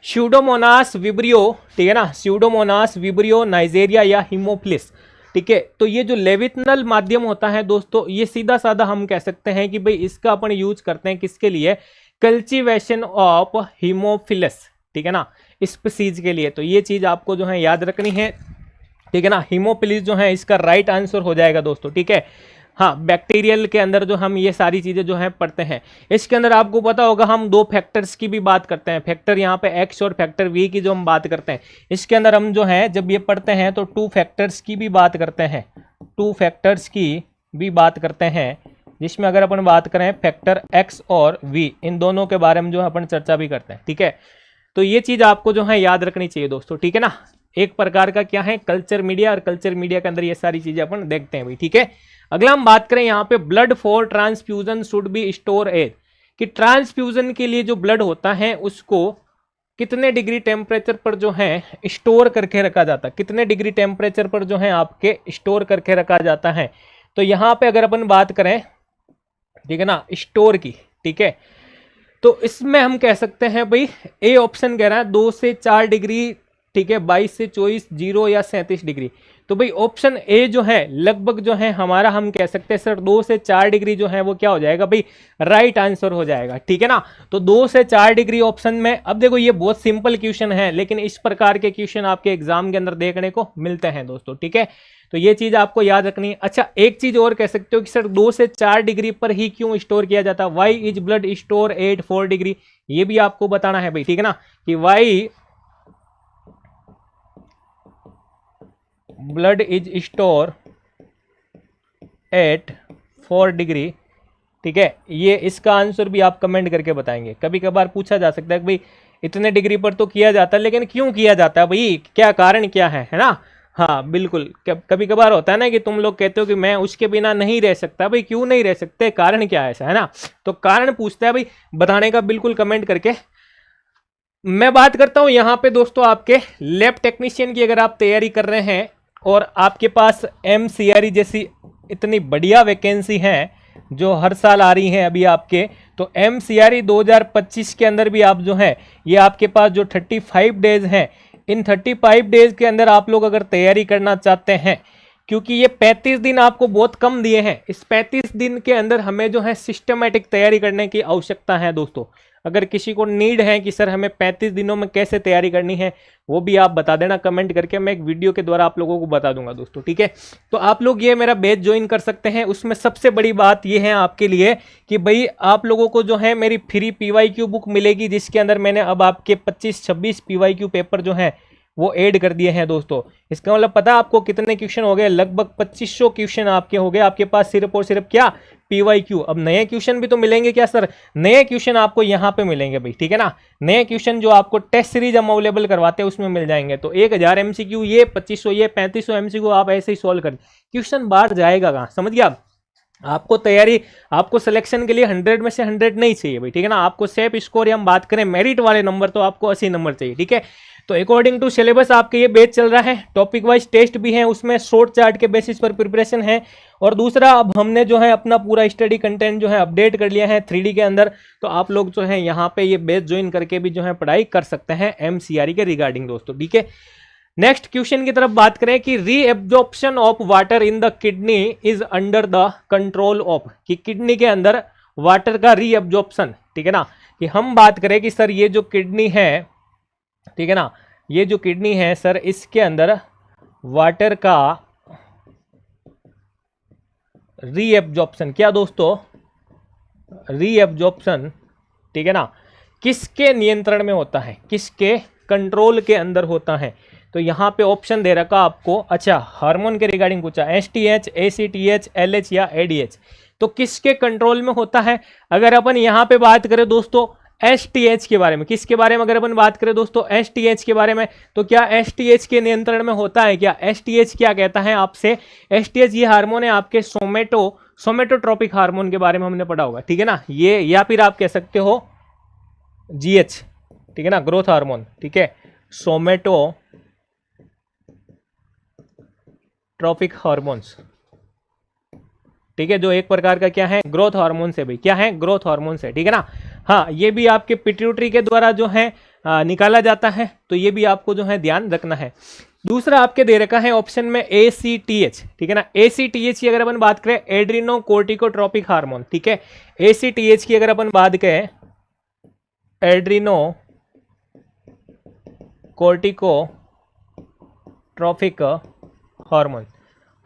स्यूडोमोनास विब्रियो, ठीक है ना, स्यूडोमोनास विब्रियो नाइजेरिया या हीमोफिलिस। ठीक है, तो ये जो लेविथनल माध्यम होता है दोस्तों, ये सीधा साधा हम कह सकते हैं कि भाई इसका अपन यूज करते हैं किसके लिए, कल्टीवेशन ऑफ हीमोफिलस, ठीक है ना, स्पीसीज के लिए। तो ये चीज आपको जो है याद रखनी है। ठीक है ना, हीमोफिलिस जो है इसका राइट आंसर हो जाएगा दोस्तों। ठीक है, हाँ, बैक्टीरियल के अंदर जो हम ये सारी चीजें जो है पढ़ते हैं, इसके अंदर आपको पता होगा हम दो फैक्टर्स की भी बात करते हैं, फैक्टर यहाँ पे X और फैक्टर V की जो हम बात करते हैं, इसके अंदर हम जो है जब ये पढ़ते हैं तो 2 फैक्टर्स की भी बात करते हैं, 2 फैक्टर्स की भी बात करते हैं, जिसमें अगर अपन बात करें फैक्टर X और V, इन दोनों के बारे में जो है अपन चर्चा भी करते हैं। ठीक है, तो ये चीज आपको जो है याद रखनी चाहिए दोस्तों। ठीक है ना, एक प्रकार का क्या है कल्चर मीडिया, और कल्चर मीडिया के अंदर ये सारी चीजें अपन देखते हैं भाई। ठीक है, अगला हम बात करें यहाँ पे blood for transfusion should be store as, कि ट्रांसफ्यूजन के लिए जो ब्लड होता है उसको कितने डिग्री टेम्परेचर पर जो है स्टोर करके रखा जाता है, कितने डिग्री टेम्परेचर पर जो है आपके स्टोर करके रखा जाता है। तो यहाँ पे अगर अपन बात करें, ठीक है ना, स्टोर की, ठीक है, तो इसमें हम कह सकते हैं भाई ए ऑप्शन कह रहा है 2 से 4 डिग्री, ठीक है, 22 से 24, 0 या 37 डिग्री। तो भाई ऑप्शन ए जो है लगभग जो है हमारा हम कह सकते हैं सर 2 से 4 डिग्री जो है वो क्या हो जाएगा भाई, राइट आंसर हो जाएगा। ठीक है ना, तो 2 से 4 डिग्री ऑप्शन में। अब देखो ये बहुत सिंपल क्वेश्चन है, लेकिन इस प्रकार के क्वेश्चन आपके एग्जाम के अंदर देखने को मिलते हैं दोस्तों। ठीक है, तो ये चीज आपको याद रखनी है। अच्छा, एक चीज और कह सकते हो कि सर 2 से 4 डिग्री पर ही क्यों स्टोर किया जाता है, why is blood store at 4 degree, ये भी आपको बताना है भाई। ठीक है ना, कि why blood is store at 4 degree. ठीक है, ये इसका आंसर भी आप कमेंट करके बताएंगे। कभी कभार पूछा जा सकता है कि भाई इतने डिग्री पर तो किया जाता है, लेकिन क्यों किया जाता है भाई, क्या कारण क्या है ना। हाँ बिल्कुल, कभी कभार होता है ना कि तुम लोग कहते हो कि मैं उसके बिना नहीं रह सकता, भाई क्यों नहीं रह सकते, कारण क्या है ऐसा, है ना। तो कारण पूछता है भाई, बताने का बिल्कुल कमेंट करके। मैं बात करता हूं यहाँ पे दोस्तों आपके लैब टेक्नीशियन की, अगर आप तैयारी कर रहे हैं और आपके पास MCRE जैसी इतनी बढ़िया वैकेंसी है, जो हर साल आ रही हैं अभी आपके, तो MCRE 2025 के अंदर भी आप जो है ये आपके पास जो 35 डेज हैं, इन 35 डेज के अंदर आप लोग अगर तैयारी करना चाहते हैं, क्योंकि ये 35 दिन आपको बहुत कम दिए हैं, इस 35 दिन के अंदर हमें जो है सिस्टमेटिक तैयारी करने की आवश्यकता है दोस्तों। अगर किसी को नीड है कि सर हमें 35 दिनों में कैसे तैयारी करनी है, वो भी आप बता देना कमेंट करके, मैं एक वीडियो के द्वारा आप लोगों को बता दूंगा दोस्तों, ठीक है। तो आप लोग ये मेरा बैच ज्वाइन कर सकते हैं। उसमें सबसे बड़ी बात ये है आपके लिए कि भाई आप लोगों को जो है मेरी फ्री PYQ बुक मिलेगी, जिसके अंदर मैंने अब आपके 25-26 PYQ पेपर जो हैं वो ऐड कर दिए हैं दोस्तों। इसका मतलब पता है आपको कितने क्वेश्चन हो गए? लगभग 2500 क्वेश्चन आपके हो गए आपके पास सिर्फ और सिर्फ क्या PYQ। अब नए क्वेश्चन भी तो मिलेंगे क्या सर? नए क्वेश्चन आपको यहाँ पे मिलेंगे भाई, ठीक है ना। नए क्वेश्चन जो आपको टेस्ट सीरीज हम अवेलेबल करवाते हैं उसमें मिल जाएंगे। तो 1000 MCQ ये, 2500 ये, 3500 MCQ आप ऐसे ही सॉल्व कर, क्वेश्चन बाहर जाएगा कहाँ, समझ गया। आपको तैयारी, आपको सिलेक्शन के लिए 100 में से 100 नहीं चाहिए भाई, ठीक है ना। आपको सेफ स्कोर, हम बात करें मेरिट वाले नंबर, तो आपको 80 नंबर चाहिए, ठीक है। तो अकॉर्डिंग टू सिलेबस आपके ये बैच चल रहा है। टॉपिक वाइज टेस्ट भी है, उसमें शॉर्ट चार्ट के बेसिस पर प्रिपरेशन है। और दूसरा, अब हमने जो है अपना पूरा स्टडी कंटेंट जो है अपडेट कर लिया है 3D के अंदर। तो आप लोग जो है यहाँ पे ये बैच ज्वाइन करके भी जो है पढ़ाई कर सकते हैं MCRE के रिगार्डिंग दोस्तों, ठीक है। नेक्स्ट क्वेश्चन की तरफ बात करें कि reabsorption of water in the kidney is under the control of, कि किडनी के अंदर वाटर का रीएब्जॉर्प्शन, ठीक है ना। कि हम बात करें कि सर ये जो किडनी है, ठीक है ना, ये जो किडनी है सर, इसके अंदर वाटर का रीएब्जॉर्प्शन, क्या दोस्तों, रीएब्जॉर्प्शन, ठीक है ना, किसके नियंत्रण में होता है, किसके कंट्रोल के अंदर होता है। तो यहाँ पे ऑप्शन दे रखा आपको, अच्छा हार्मोन के रिगार्डिंग पूछा, STH, ACTH, LH या ADH, तो किसके कंट्रोल में होता है। अगर अपन यहाँ पे बात करें दोस्तों STH के बारे में, किसके बारे में अगर अपन बात करें दोस्तों STH के बारे में, तो क्या STH के नियंत्रण में होता है क्या? STH क्या कहता है आपसे, STH ये हार्मोन है आपके सोमेटोट्रोपिक हार्मोन के बारे में हमने पढ़ा होगा, ठीक है ना। ये या फिर आप कह सकते हो GH, ठीक है ना, ग्रोथ हार्मोन, ठीक है, सोमेटोट्रोपिक हार्मोन्स, ठीक है, जो एक प्रकार का क्या है, ग्रोथ हार्मोन से भाई, क्या है, ग्रोथ हार्मोन से, ठीक है ना। हाँ, ये भी आपके पिट्यूटरी के द्वारा जो है निकाला जाता है, तो ये भी आपको जो है ध्यान रखना है। दूसरा आपके दे रखा है ऑप्शन में ACTH, ठीक है ना। ACTH की अगर अपन बात करें, एड्रीनो कोर्टिकोट्रोपिक हार्मोन, ठीक है। ACTH की अगर अपन बात करें, एड्रीनो कोर्टिकोट्रोपिक हार्मोन,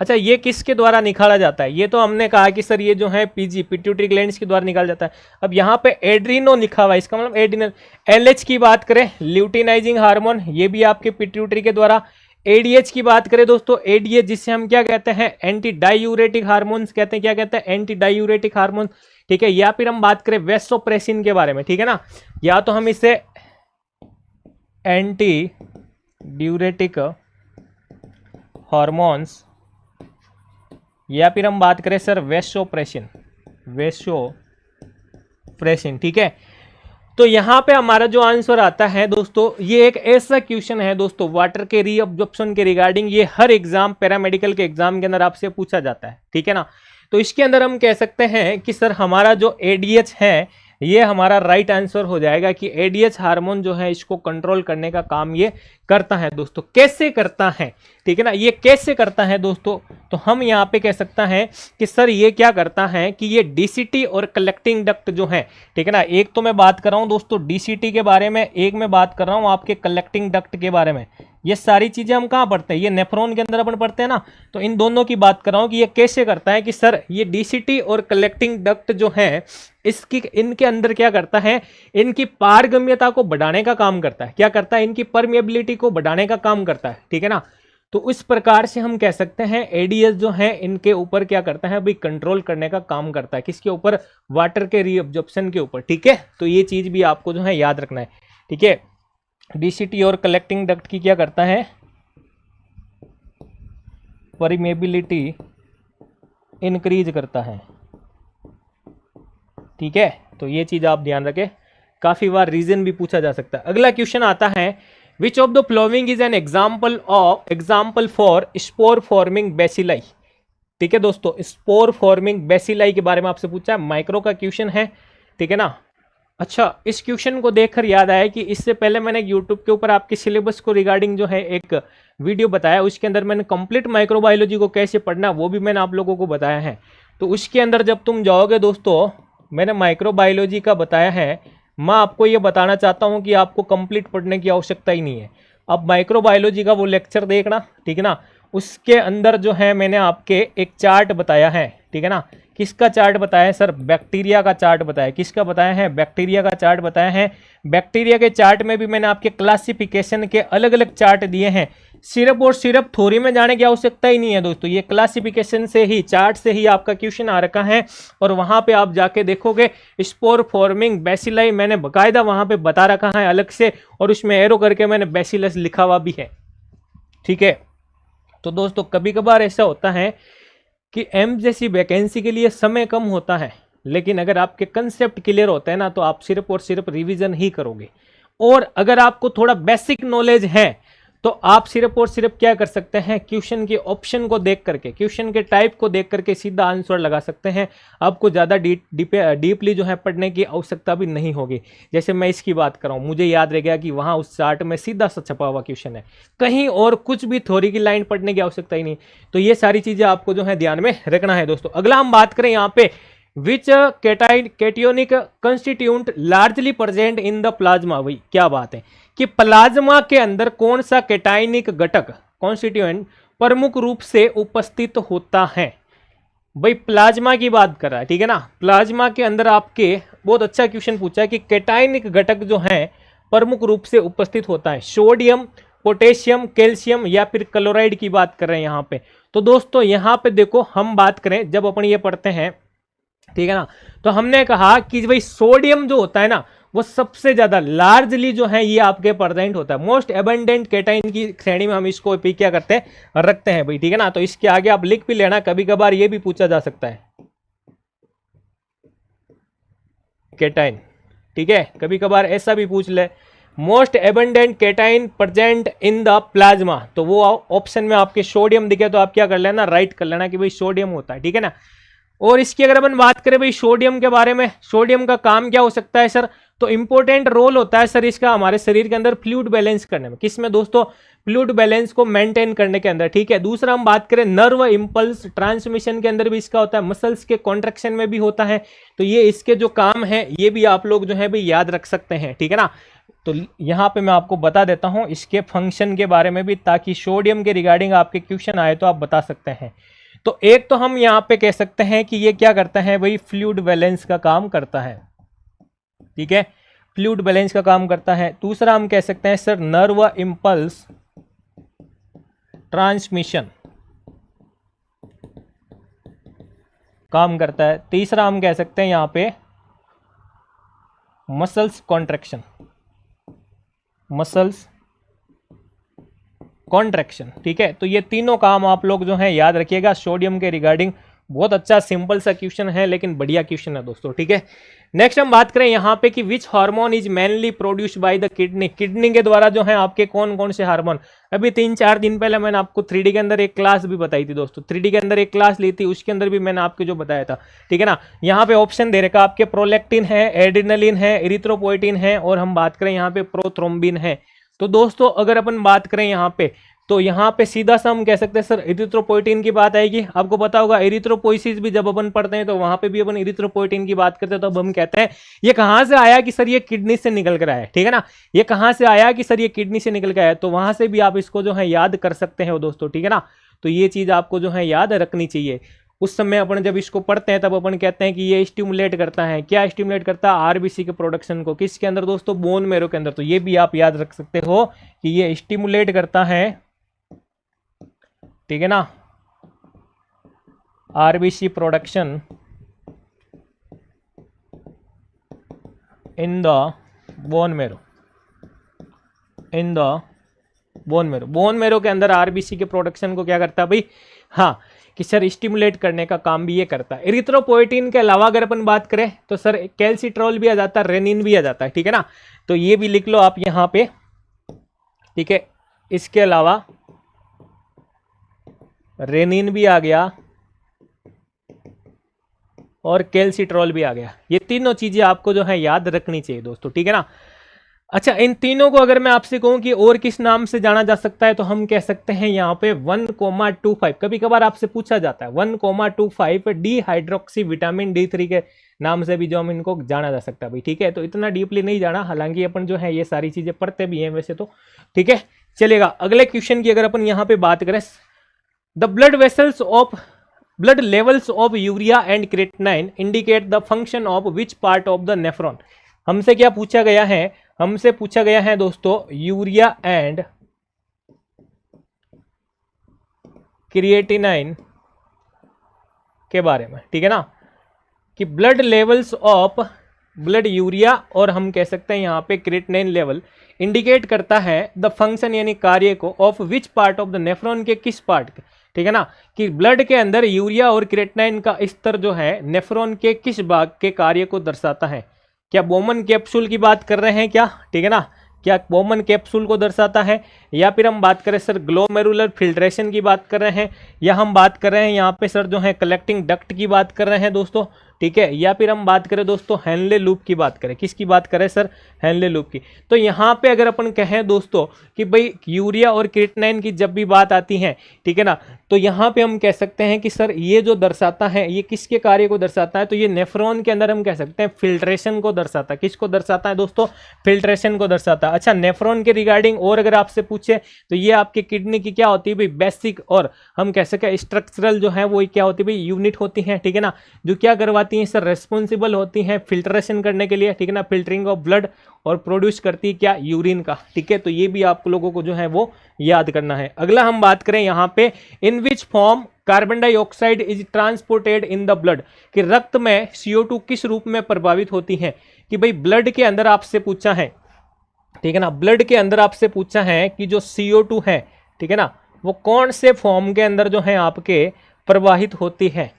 अच्छा ये किसके द्वारा निकाला जाता है? ये तो हमने कहा कि सर ये जो है PG, पिट्यूटरी ग्लैंड्स के द्वारा निकाला जाता है। अब यहाँ पे एड्रीनो लिखा हुआ है, इसका मतलब एड्रीनल। LH की बात करें, ल्यूटिनाइजिंग हार्मोन, ये भी आपके पिट्यूटरी के द्वारा। ADH की बात करें दोस्तों, ADH जिससे हम क्या कहते हैं, एंटी डायूरेटिक हार्मोन्स कहते हैं, क्या कहते हैं, एंटी डायूरेटिक हार्मोन, ठीक है। या फिर हम बात करें वेसोप्रेसिन के बारे में, ठीक है ना, या तो हम इसे एंटी ड्यूरेटिक हार्मोन्स, या फिर हम बात करें सर वेसोप्रेसिन, ठीक है। तो यहां पे हमारा जो आंसर आता है दोस्तों, ये एक ऐसा क्वेश्चन है दोस्तों वाटर के रीअब्जॉर्प्शन के रिगार्डिंग, ये हर एग्जाम, पैरामेडिकल के एग्जाम के अंदर आपसे पूछा जाता है, ठीक है ना। तो इसके अंदर हम कह सकते हैं कि सर हमारा जो ADH है, ये हमारा राइट आंसर हो जाएगा कि ADH हार्मोन जो है इसको कंट्रोल करने का काम ये करता है दोस्तों। कैसे करता है, ठीक है ना, ये कैसे करता है दोस्तों, तो हम यहाँ पे कह सकता है कि सर ये क्या करता है कि ये DCT और कलेक्टिंग डक्ट जो है, ठीक है ना, एक तो मैं बात कर रहा हूँ दोस्तों DCT के बारे में, एक मैं बात कर रहा हूँ आपके कलेक्टिंग डक्ट के बारे में। ये सारी चीजें हम कहाँ पढ़ते हैं, ये नेफ्रॉन के अंदर अपन पढ़ते हैं ना। तो इन दोनों की बात कर रहा हूँ कि ये कैसे करता है कि सर ये DCT और कलेक्टिंग डक्ट जो है, इसकी इनके अंदर क्या करता है, इनकी पारगम्यता को बढ़ाने का काम करता है। क्या करता है, इनकी परमिएबिलिटी को बढ़ाने का काम करता है, ठीक है ना। तो इस प्रकार से हम कह सकते हैं ADH जो है इनके ऊपर क्या करता है भाई, कंट्रोल करने का काम करता है। किसके ऊपर, वाटर के रीअब्जॉर्प्शन के ऊपर, ठीक है। तो ये चीज भी आपको जो है याद रखना है, ठीक है। DCT और कलेक्टिंग डक्ट की क्या करता है, परमिएबिलिटी इंक्रीज करता है, ठीक है। तो ये चीज आप ध्यान रखें, काफी बार रीजन भी पूछा जा सकता है। अगला क्वेश्चन आता है, विच of the following is an example for spore forming bacilli, ठीक है दोस्तों, स्पोर फॉर्मिंग बेसिलाई के बारे में आपसे पूछा है, माइक्रो का क्वेश्चन है, ठीक है ना। अच्छा, इस क्वेश्चन को देखकर याद आया कि इससे पहले मैंने यूट्यूब के ऊपर आपके सिलेबस को रिगार्डिंग जो है एक वीडियो बताया, उसके अंदर मैंने कंप्लीट माइक्रोबायोलॉजी को कैसे पढ़ना वो भी मैंने आप लोगों को बताया है। तो उसके अंदर जब तुम जाओगे दोस्तों, मैंने माइक्रोबायोलॉजी का बताया है, मैं आपको ये बताना चाहता हूँ कि आपको कंप्लीट पढ़ने की आवश्यकता ही नहीं है। अब माइक्रोबायोलॉजी का वो लेक्चर देखना, ठीक है ना। उसके अंदर जो है मैंने आपके एक चार्ट बताया है, ठीक है ना। किसका चार्ट बताया है सर? बैक्टीरिया का चार्ट बताया है। किसका बताया है? बैक्टीरिया का चार्ट बताया है। बैक्टीरिया के चार्ट में भी मैंने आपके क्लासिफिकेशन के अलग अलग चार्ट दिए हैं। सिर्फ और सिर्फ थ्योरी में जाने की आवश्यकता ही नहीं है दोस्तों, ये क्लासिफिकेशन से ही, चार्ट से ही आपका क्वेश्चन आ रखा है। और वहां पे आप जाके देखोगे स्पोर फॉर्मिंग बेसिलाई मैंने बकायदा वहां पे बता रखा है अलग से, और उसमें एरो करके मैंने बेसिलस लिखा हुआ भी है, ठीक है। तो दोस्तों कभी कभार ऐसा होता है कि एम जैसी वैकेंसी के लिए समय कम होता है, लेकिन अगर आपके कंसेप्ट क्लियर होते हैं ना तो आप सिर्फ और सिर्फ रिवीजन ही करोगे। और अगर आपको थोड़ा बेसिक नॉलेज है तो आप सिर्फ और सिर्फ क्या कर सकते हैं, क्वेश्चन के ऑप्शन को देख करके, क्वेश्चन के टाइप को देख करके सीधा आंसर लगा सकते हैं। आपको ज़्यादा डीपली जो है पढ़ने की आवश्यकता भी नहीं होगी। जैसे मैं इसकी बात कर रहा हूँ, मुझे याद रह गया कि वहाँ उस चार्ट में सीधा सा छपा हुआ क्वेश्चन है, कहीं और कुछ भी थ्योरी की लाइन पढ़ने की आवश्यकता ही नहीं। तो ये सारी चीज़ें आपको जो है ध्यान में रखना है दोस्तों। अगला हम बात करें यहाँ पे, which cationic constituent largely present in the plasma. भाई क्या बात है कि प्लाज्मा के अंदर कौन सा कैटाइनिक घटक कॉन्स्टिट्यूएंट प्रमुख रूप से उपस्थित होता है। भाई प्लाज्मा की बात कर रहा है, ठीक है ना। प्लाज्मा के अंदर आपके बहुत अच्छा क्वेश्चन पूछा है कि कैटाइनिक घटक जो है प्रमुख रूप से उपस्थित होता है। सोडियम, पोटेशियम, कैल्शियम या फिर क्लोराइड की बात कर रहे हैं यहाँ पे। तो दोस्तों यहाँ पे देखो, हम बात करें जब अपन ये पढ़ते हैं, ठीक है ना, तो हमने कहा कि भाई सोडियम जो होता है ना वो सबसे ज्यादा लार्जली जो है ये आपके प्रेजेंट होता है, मोस्ट एबंडेंट कैटाइन की श्रेणी में हम इसको भी क्या करते हैं, रखते हैं भाई, ठीक है ना। तो इसके आगे आप लिख भी लेना, कभी कभार ये भी पूछा जा सकता है कैटाइन, ठीक है, कभी कभार ऐसा भी पूछ ले, most abundant cation present in the plasma. तो वो ऑप्शन में आपके सोडियम दिखे तो आप क्या कर लेना, राइट कर लेना कि भाई सोडियम होता है, ठीक है ना। और इसकी अगर अपन बात करें भाई सोडियम के बारे में, सोडियम का काम क्या हो सकता है सर, तो इंपॉर्टेंट रोल होता है सर इसका हमारे शरीर के अंदर फ्लूइड बैलेंस करने में। किसमें दोस्तों? फ्लूइड बैलेंस को मेंटेन करने के अंदर, ठीक है। दूसरा हम बात करें नर्व इंपल्स ट्रांसमिशन के अंदर भी इसका होता है, मसल्स के कॉन्ट्रैक्शन में भी होता है। तो ये इसके जो काम है ये भी आप लोग जो है भाई याद रख सकते हैं, ठीक है ना। तो यहाँ पे मैं आपको बता देता हूँ इसके फंक्शन के बारे में भी, ताकि सोडियम के रिगार्डिंग आपके क्वेश्चन आए तो आप बता सकते हैं। तो एक तो हम यहाँ पे कह सकते हैं कि ये क्या करता है भाई, फ्लूइड बैलेंस का काम करता है, ठीक है, फ्लूइड बैलेंस का काम करता है। दूसरा हम कह सकते हैं सर नर्व इंपल्स ट्रांसमिशन काम करता है। तीसरा हम कह सकते हैं यहाँ पे मसल्स कॉन्ट्रैक्शन, मसल्स कॉन्ट्रैक्शन, ठीक है। तो ये तीनों काम आप लोग जो है याद रखिएगा सोडियम के रिगार्डिंग। बहुत अच्छा सिंपल सा क्वेश्चन है लेकिन बढ़िया क्वेश्चन है दोस्तों, ठीक है। नेक्स्ट हम बात करें यहाँ पे कि which hormone is mainly produced by the kidney. Kidney के द्वारा जो है आपके कौन कौन से हार्मोन, अभी 3-4 दिन पहले मैंने आपको 3D के अंदर एक क्लास भी बताई थी दोस्तों, 3D के अंदर एक क्लास ली थी, उसके अंदर भी मैंने आपको जो बताया था, ठीक है ना। यहाँ पे ऑप्शन दे रखा आपके प्रोलेक्टिन है, एड्रिनलिन है, इरिथ्रोपोइटिन है, और हम बात करें यहाँ पे प्रोथ्रोम्बिन है। तो दोस्तों अगर अपन बात करें यहाँ पे, तो यहाँ पे सीधा सा हम कह सकते हैं सर इरिथ्रोपोइटिन की बात आएगी। आपको पता होगा इरिथ्रोपोइसिस भी जब अपन पढ़ते हैं तो वहां पे भी अपन इरिथ्रोपोइटिन की बात करते हैं, तो अब हम कहते हैं ये कहाँ से आया कि सर ये किडनी से निकल कर आया, ठीक है ना। ये कहाँ से आया कि सर ये किडनी से निकल कर आया, तो वहां से भी आप इसको जो है याद कर सकते हैं दोस्तों, ठीक है ना। तो ये चीज आपको जो है याद रखनी चाहिए। उस समय अपन जब इसको पढ़ते हैं तब अपन कहते हैं कि ये स्टिमुलेट करता है, क्या स्टिमुलेट करता है, आरबीसी के प्रोडक्शन को, किसके अंदर दोस्तों, बोन मैरो के अंदर। तो ये भी आप याद रख सकते हो कि ये स्टिमुलेट करता है, ठीक है ना, RBC production in the bone marrow, in the bone marrow. Bone marrow के अंदर आरबीसी के प्रोडक्शन को क्या करता है भाई, हाँ, कि सर स्टिमुलेट करने का काम भी ये करता है। इरिथ्रोपोइटिन के अलावा अगर अपन बात करें तो सर कैल्सिट्रॉल भी आ जाता है, रेनिन भी आ जाता है, ठीक है ना। तो ये भी लिख लो आप यहाँ पे, ठीक है। इसके अलावा रेनिन भी आ गया, और कैल्सिट्रॉल भी आ गया। ये तीनों चीजें आपको जो है याद रखनी चाहिए दोस्तों, ठीक है ना। अच्छा, इन तीनों को अगर मैं आपसे कहूं कि और किस नाम से जाना जा सकता है, तो हम कह सकते हैं यहाँ पे 1,25, कभी कभार आपसे पूछा जाता है 1,25 डी हाइड्रोक्सी विटामिन D3 के नाम से भी जो हम इनको जाना जा सकता है भाई, ठीक है। तो इतना डीपली नहीं जाना, हालांकि अपन जो है ये सारी चीजें पढ़ते भी हैं वैसे तो, ठीक है। चलेगा, अगले क्वेश्चन की अगर अपन यहाँ पे बात करें, the blood levels of urea and creatinine indicate the function of which part of the nephron. हमसे क्या पूछा गया है, हमसे पूछा गया है दोस्तों यूरिया एंड क्रिएटिनिन के बारे में, ठीक है ना, कि blood levels of blood urea और हम कह सकते हैं यहाँ पे क्रिएटिनिन लेवल इंडिकेट करता है द फंक्शन यानी कार्य को of which part of the nephron के किस पार्ट के, ठीक है ना, कि ब्लड के अंदर यूरिया और क्रिएटिनिन का स्तर जो है नेफ्रॉन के किस भाग के कार्य को दर्शाता है। क्या बोमन कैप्सूल की बात कर रहे हैं क्या, ठीक है ना, क्या बोमन कैप्सूल को दर्शाता है, या फिर हम बात करें सर ग्लोमेरुलर फिल्ट्रेशन की बात कर रहे हैं, या हम बात कर रहे हैं यहाँ पे सर जो है कलेक्टिंग डक्ट की बात कर रहे हैं दोस्तों, ठीक है, या फिर हम बात करें दोस्तों हेनले लूप की बात करें, किसकी बात करें सर, हेनले लूप की। तो यहाँ पे अगर अपन कहें दोस्तों कि भाई यूरिया और क्रिएटिनिन की जब भी बात आती है, ठीक है ना, तो यहाँ पे हम कह सकते हैं कि सर ये जो दर्शाता है ये किसके कार्य को दर्शाता है, तो ये नेफ्रॉन के अंदर हम कह सकते हैं फिल्ट्रेशन को दर्शाता है। किसको दर्शाता है दोस्तों, फिल्ट्रेशन को दर्शाता है। अच्छा, नेफ्रॉन के रिगार्डिंग और अगर आपसे पूछे तो ये आपके किडनी की क्या होती है भाई, बेसिक और हम कह सके स्ट्रक्चरल जो है वो क्या होती है भाई, यूनिट होती है, ठीक है ना, जो क्या करवाती है सर, रेस्पॉन्सिबल होती हैं फिल्ट्रेशन करने के लिए, ठीक है ना, फिल्टरिंग ऑफ ब्लड, और प्रोड्यूस करती है क्या, यूरिन का, ठीक है। तो ये भी आप लोगों को जो है वो याद करना है। अगला हम बात करें यहाँ पे, in which form carbon dioxide is transported in the blood, कि रक्त में CO2 किस रूप में प्रभावित होती है, कि भाई ब्लड के अंदर आपसे पूछा है, ठीक है ना, ब्लड के अंदर आपसे पूछा है कि जो CO2 है, ठीक है ना, वो कौन से फॉर्म के अंदर जो है आपके प्रवाहित होती है।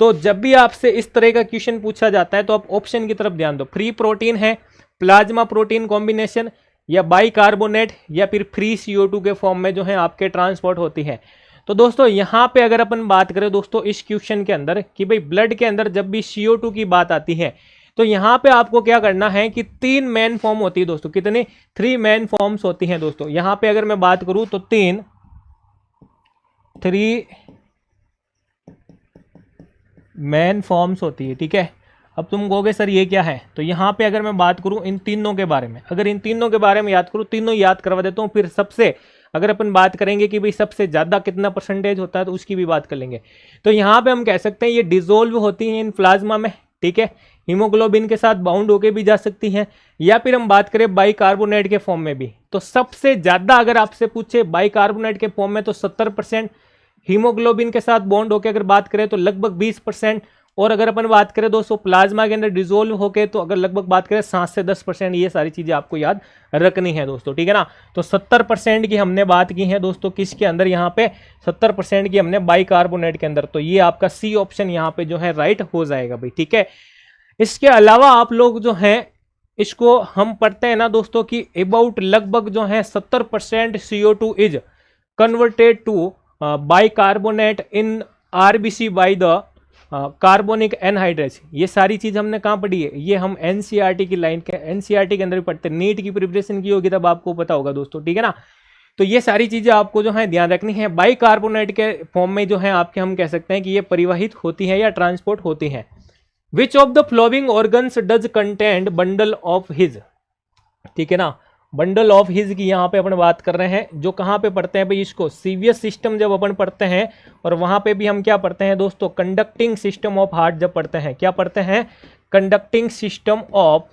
तो जब भी आपसे इस तरह का क्वेश्चन पूछा जाता है तो आप ऑप्शन की तरफ ध्यान दो, फ्री प्रोटीन है, प्लाज्मा प्रोटीन कॉम्बिनेशन, या बाइकार्बोनेट, या फिर फ्री CO2 के फॉर्म में जो है आपके ट्रांसपोर्ट होती है। तो दोस्तों यहाँ पे अगर अपन बात करें दोस्तों इस क्वेश्चन के अंदर कि भाई ब्लड के अंदर जब भी CO2 की बात आती है, तो यहाँ पे आपको क्या करना है कि 3 मेन फॉर्म होती है दोस्तों, कितने, 3 मेन फॉर्म्स होती हैं दोस्तों। यहाँ पे अगर मैं बात करूं तो 3 मेन फॉर्म्स होती है, ठीक है। अब तुम कहोगे सर ये क्या है, तो यहाँ पे अगर मैं बात करूं इन तीनों के बारे में, अगर इन तीनों के बारे में याद करूं, तीनों याद करवा देता हूं, फिर सबसे अगर अपन बात करेंगे कि भाई सबसे ज्यादा कितना परसेंटेज होता है तो उसकी भी बात कर लेंगे। तो यहाँ पे हम कह सकते हैं ये डिसोल्व होती हैं इन प्लाज्मा में, ठीक है, हीमोग्लोबिन के साथ बाउंड होके भी जा सकती हैं, या फिर हम बात करें बाइकार्बोनेट के फॉर्म में भी। तो सबसे ज्यादा अगर आपसे पूछे बाइकार्बोनेट के फॉर्म में तो 70%, हीमोग्लोबिन के साथ बॉन्ड होकर अगर बात करें तो लगभग 20%, और अगर अपन बात करें दोस्तों प्लाज्मा के अंदर डिसोल्व होके तो अगर लगभग बात करें 7 से 10%। ये सारी चीजें आपको याद रखनी है दोस्तों, ठीक है ना। तो 70% की हमने बात की है दोस्तों, किसके अंदर, यहाँ पे 70% की हमने बाइकार्बोनेट के अंदर। तो ये आपका सी ऑप्शन यहाँ पे जो है राइट हो जाएगा भाई, ठीक है। इसके अलावा आप लोग जो है इसको हम पढ़ते हैं ना दोस्तों कि अबाउट लगभग जो है 70% CO2 is converted to bicarbonate in RBC by the carbonic anhydrase. ये सारी चीज हमने कहाँ पढ़ी है, ये हम NCERT की लाइन के NCERT के अंदर भी पढ़ते हैं। नीट की प्रिपरेशन की होगी तब आपको पता होगा दोस्तों, ठीक है ना। तो ये सारी चीजें आपको जो है ध्यान रखनी है। बाइकार्बोनेट के फॉर्म में जो है आपके हम कह सकते हैं कि ये परिवहित होती है या ट्रांसपोर्ट होती है। विच of the flowing organs does content bundle of his, ठीक है ना, बंडल ऑफ हिज की यहाँ पे अपन बात कर रहे हैं, जो कहाँ पे पढ़ते हैं भाई इसको, सीवियस सिस्टम जब अपन पढ़ते हैं, और वहाँ पे भी हम क्या पढ़ते हैं दोस्तों, कंडक्टिंग सिस्टम ऑफ हार्ट जब पढ़ते हैं, क्या पढ़ते हैं, कंडक्टिंग सिस्टम ऑफ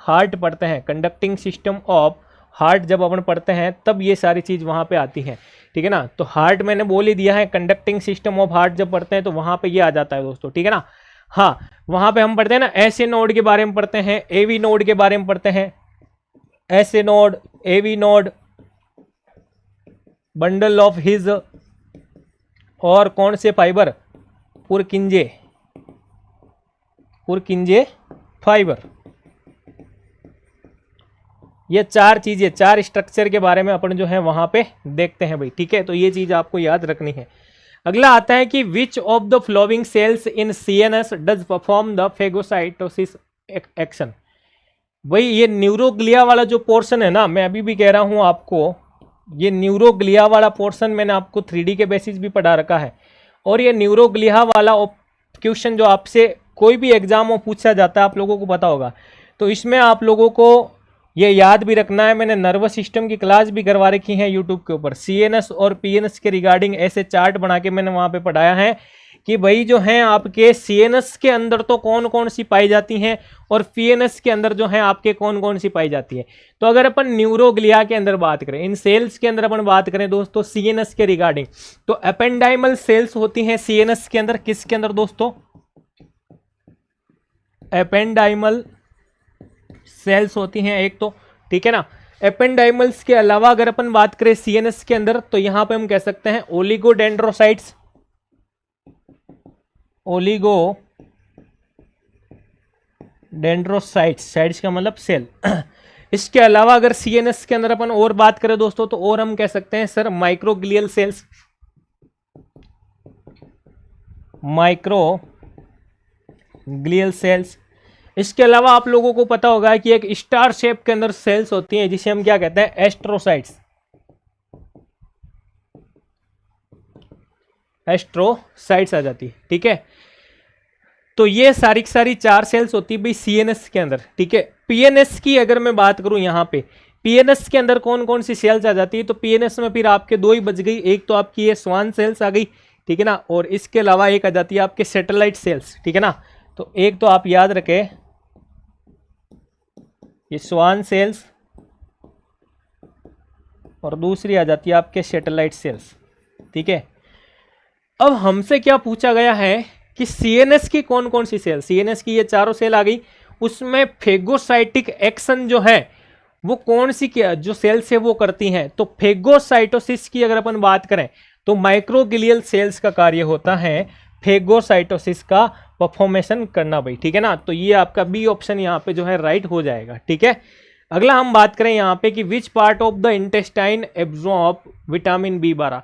हार्ट पढ़ते हैं, कंडक्टिंग सिस्टम ऑफ हार्ट जब अपन पढ़ते हैं तब ये सारी चीज वहाँ पे आती है, ठीक है ना। तो हार्ट मैंने बोल ही दिया है, कंडक्टिंग सिस्टम ऑफ हार्ट जब पढ़ते हैं तो वहाँ पे ये आ जाता है दोस्तों, ठीक है ना। हाँ, वहाँ पे हम पढ़ते हैं ना ऐसे नोड के बारे में पढ़ते हैं, AV नोड के बारे में पढ़ते हैं, ऐसे node, AV node, bundle of his, और कौन से फाइबर, पुरकिंजे फाइबर। ये 4 चीजें, 4 स्ट्रक्चर के बारे में अपन जो है वहां पे देखते हैं भाई, ठीक है। तो ये चीज आपको याद रखनी है। अगला आता है कि which of the following cells in CNS does perform the phagocytosis action. भाई ये न्यूरोग्लिया वाला जो पोर्शन है ना, मैं अभी भी कह रहा हूं आपको, ये न्यूरोग्लिया वाला पोर्शन मैंने आपको 3D के बेसिस भी पढ़ा रखा है। और ये न्यूरोग्लिया वाला क्वेश्चन जो आपसे कोई भी एग्जाम में पूछा जाता है, आप लोगों को पता होगा, तो इसमें आप लोगों को ये याद भी रखना है। मैंने नर्वस सिस्टम की क्लास भी करवा रखी है यूट्यूब के ऊपर, सीएनएस और पीएनएस के रिगार्डिंग ऐसे चार्ट बना के मैंने वहां पे पढ़ाया है कि भाई जो है आपके सीएनएस के अंदर तो कौन कौन सी पाई जाती हैं और पीएनएस के अंदर जो है आपके कौन कौन सी पाई जाती है। तो अगर अपन न्यूरोग्लिया के अंदर बात करें, इन सेल्स के अंदर अपन बात करें दोस्तों सीएनएस के रिगार्डिंग, तो एपेंडाइमल सेल्स होती हैं सीएनएस के अंदर। किसके अंदर दोस्तों? एपेंडाइमल सेल्स होती हैं एक तो, ठीक है ना। एपेंडाइमल्स के अलावा अगर अपन बात करें सीएनएस के अंदर, तो यहां पे हम कह सकते हैं ओलिगोडेंड्रोसाइट्स, ओलिगोडेंड्रोसाइट्स, साइट्स का मतलब सेल। इसके अलावा अगर सीएनएस के अंदर अपन और बात करें दोस्तों, तो और हम कह सकते हैं sir microglial cells, microglial cells. इसके अलावा आप लोगों को पता होगा कि एक स्टार शेप के अंदर सेल्स होती हैं जिसे हम क्या कहते हैं? एस्ट्रोसाइट्स, एस्ट्रोसाइट्स आ जाती है, ठीक है। तो ये सारी की सारी 4 सेल्स होती है भाई सीएनएस के अंदर, ठीक है। पीएनएस की अगर मैं बात करूं यहां पे, पीएनएस के अंदर कौन कौन सी सेल्स आ जाती है? तो पीएनएस में फिर आपके 2 ही बच गई, एक तो आपकी ये स्वान सेल्स आ गई, ठीक है ना, और इसके अलावा एक आ जाती है आपके सैटेलाइट सेल्स, ठीक है ना। तो एक तो आप याद रखें ये स्वान सेल्स और दूसरी आ जाती है आपके सैटेलाइट सेल्स, ठीक है। अब हमसे क्या पूछा गया है कि सीएनएस की कौन कौन सी सेल, सीएनएस की ये चारों सेल आ गई, उसमें फेगोसाइटिक एक्शन जो है वो कौन सी जो सेल्स है वो करती हैं। तो फेगोसाइटोसिस की अगर अपन बात करें तो माइक्रोग्लियल सेल्स का कार्य होता है फेगोसाइटोसिस का परफॉर्मेशन करना भाई, ठीक है ना। तो ये आपका बी ऑप्शन यहाँ पे जो है राइट हो जाएगा, ठीक है। अगला हम बात करें यहाँ पे कि which part of the intestine absorb vitamin B12।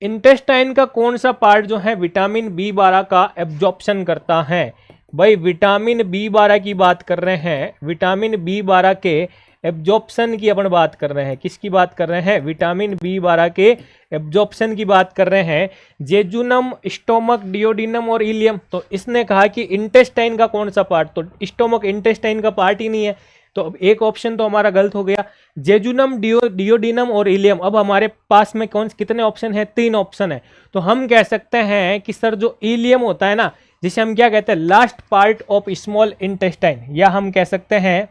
Intestine का कौन सा पार्ट जो है विटामिन B12 का एब्जॉर्प्शन करता है? भाई विटामिन B12 की बात कर रहे हैं, विटामिन B12 के एब्जॉर्प्शन की अपन बात कर रहे हैं। किसकी बात कर रहे हैं? विटामिन B12 के एब्जॉर्प्शन की बात कर रहे हैं। जेजुनम, स्टोमक, डियोडिनम और इलियम। तो इसने कहा कि इंटेस्टाइन का कौन सा पार्ट, तो स्टोमक इंटेस्टाइन का पार्ट ही नहीं है, तो अब एक ऑप्शन तो हमारा गलत हो गया। जेजुनम, डियोडिनम और इलियम। अब हमारे पास में कितने ऑप्शन है? 3 ऑप्शन है। तो हम कह सकते हैं कि सर जो इलियम होता है ना, जिसे हम क्या कहते हैं? Last part of small intestine, या हम कह सकते हैं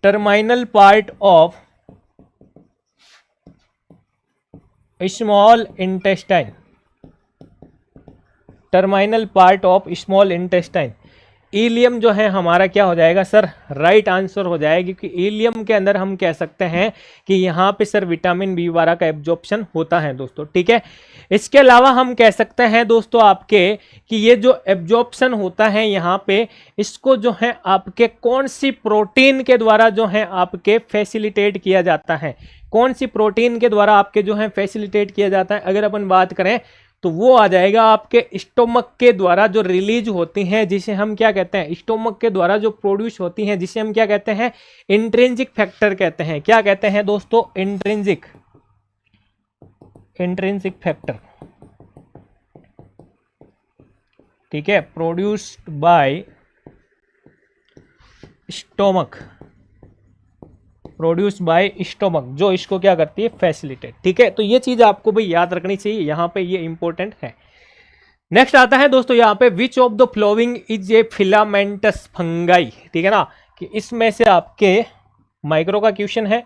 terminal part of small intestine, terminal part of small intestine. Ileum जो है हमारा क्या हो जाएगा सर? राइट आंसर हो जाएगा, क्योंकि इलियम के अंदर हम कह सकते हैं कि यहाँ पे सर विटामिन B12 का एब्जॉर्प्शन होता है दोस्तों, ठीक है। इसके अलावा हम कह सकते हैं दोस्तों आपके कि ये जो एब्जॉर्प्शन होता है यहाँ पे, इसको जो है आपके कौन सी प्रोटीन के द्वारा जो है आपके फैसिलिटेट किया जाता है? कौन सी प्रोटीन के द्वारा आपके जो है फैसिलिटेट किया जाता है? अगर अपन बात करें तो वो आ जाएगा आपके स्टोमक के द्वारा जो रिलीज होती हैं, जिसे हम क्या कहते हैं? स्टोमक के द्वारा जो प्रोड्यूस होती हैं, जिसे हम क्या कहते हैं? इंट्रिंसिक फैक्टर कहते हैं। क्या कहते हैं दोस्तों? इंट्रिंसिक फैक्टर, ठीक है, produced by stomach, produce by stomach, जो इसको क्या करती है? फैसिलिटेट, ठीक है। तो ये चीज आपको भाई याद रखनी चाहिए, यहां पे ये इंपॉर्टेंट है। नेक्स्ट आता है दोस्तों यहाँ पे which of the following is a filamentous fungi, ठीक है ना, कि इसमें से आपके माइक्रो का क्वेश्चन है,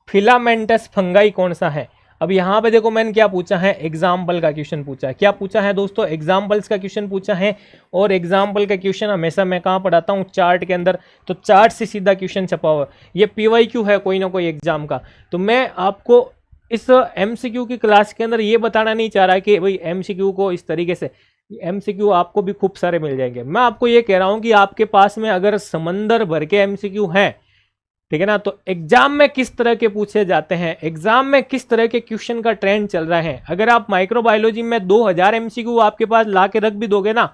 फिलामेंटस फंगाई कौन सा है। अब यहाँ पे देखो मैंने क्या पूछा है? एग्जाम्पल का क्वेश्चन पूछा है। क्या पूछा है दोस्तों? एग्जाम्पल्स का क्वेश्चन पूछा है। और एग्जाम्पल का क्वेश्चन हमेशा मैं कहाँ पढ़ाता हूँ? चार्ट के अंदर। तो चार्ट से सीधा क्वेश्चन छपा हुआ, ये PYQ है कोई ना कोई एग्जाम का। तो मैं आपको इस MCQ की क्लास के अंदर ये बताना नहीं चाह रहा कि भाई MCQ को इस तरीके से, MCQ आपको भी खूब सारे मिल जाएंगे। मैं आपको ये कह रहा हूँ कि आपके पास में अगर समंदर भर के MCQ हैं ठीक है ना। तो एग्जाम में किस तरह के पूछे जाते हैं, एग्जाम में किस तरह के क्वेश्चन का ट्रेंड चल रहा है, अगर आप माइक्रोबायोलॉजी में 2000 एमसीक्यू आपके पास ला के रख भी दोगे ना,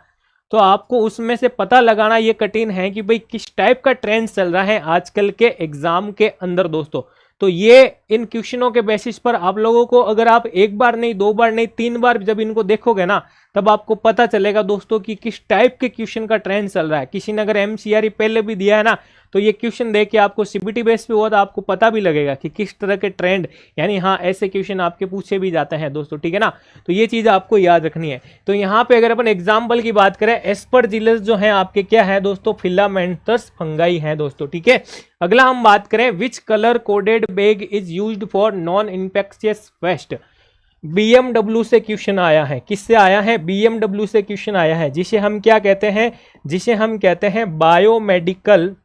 तो आपको उसमें से पता लगाना ये कठिन है कि भाई किस टाइप का ट्रेंड चल रहा है आजकल के एग्जाम के अंदर दोस्तों। तो ये इन क्वेश्चनों के बेसिस पर आप लोगों को, अगर आप एक बार नहीं, दो बार नहीं, 3 बार जब इनको देखोगे ना, तब आपको पता चलेगा दोस्तों कि किस टाइप के क्वेश्चन का ट्रेंड चल रहा है। किसी ने अगर एमसीआरई पहले भी दिया है ना, तो ये क्वेश्चन देख के आपको सीबीटी बेस पे हुआ तो आपको पता भी लगेगा कि किस तरह के ट्रेंड, यानी हाँ ऐसे क्वेश्चन आपके पूछे भी जाते हैं दोस्तों, ठीक है ना। तो ये चीज आपको याद रखनी है। तो यहाँ पे अगर अपन एग्जाम्पल की बात करें, एस्परजिलस जो है आपके क्या है दोस्तों, फिलामेंटस फंगाई है दोस्तों, ठीक है। अगला हम बात करें, which colour coded bag is used for non infectious waste. BMW से क्वेश्चन आया है, किससे आया है, बीएमडब्ल्यू से क्वेश्चन आया है, जिसे हम क्या कहते हैं, जिसे हम कहते हैं biomedical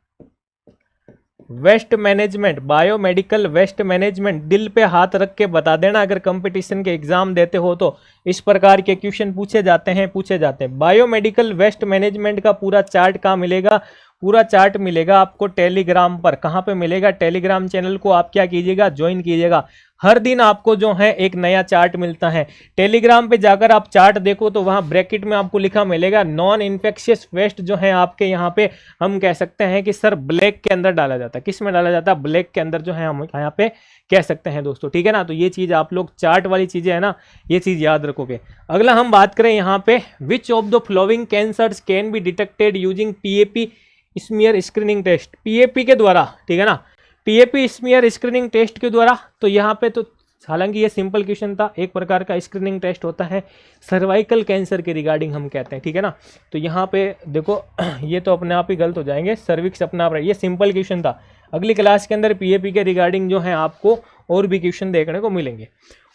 waste management. Biomedical waste management, दिल पे हाथ रख के बता देना अगर कंपटीशन के एग्जाम देते हो तो इस प्रकार के क्वेश्चन पूछे जाते हैं। बायोमेडिकल वेस्ट मैनेजमेंट का पूरा चार्ट कहाँ मिलेगा, पूरा चार्ट मिलेगा आपको टेलीग्राम पर। कहाँ पे मिलेगा, टेलीग्राम चैनल को आप क्या कीजिएगा, ज्वाइन कीजिएगा। हर दिन आपको जो है एक नया चार्ट मिलता है। टेलीग्राम पे जाकर आप चार्ट देखो तो वहाँ ब्रैकेट में आपको लिखा मिलेगा नॉन इन्फेक्शियस वेस्ट जो है आपके यहाँ पे, हम कह सकते हैं कि सर ब्लैक के अंदर डाला जाता है। किस में डाला जाता है, ब्लैक के अंदर जो है हम यहाँ पे कह सकते हैं दोस्तों, ठीक है ना। तो ये चीज आप लोग, चार्ट वाली चीजें है ना, ये चीज याद रखोगे। अगला हम बात करें यहाँ पे, which of the following cancers can be detected using PAP smear screening test. PAP के द्वारा, ठीक है ना, पीएपी स्मीयर स्क्रीनिंग टेस्ट के द्वारा। तो यहाँ पे तो हालांकि ये सिंपल क्वेश्चन था, एक प्रकार का स्क्रीनिंग टेस्ट होता है सर्वाइकल कैंसर के रिगार्डिंग हम कहते हैं, ठीक है ना। तो यहाँ पे देखो ये तो अपने आप ही गलत हो जाएंगे, सर्विक्स अपना आप, ये सिंपल क्वेश्चन था। अगली क्लास के अंदर पीएपी के रिगार्डिंग जो है आपको और भी क्वेश्चन देखने को मिलेंगे।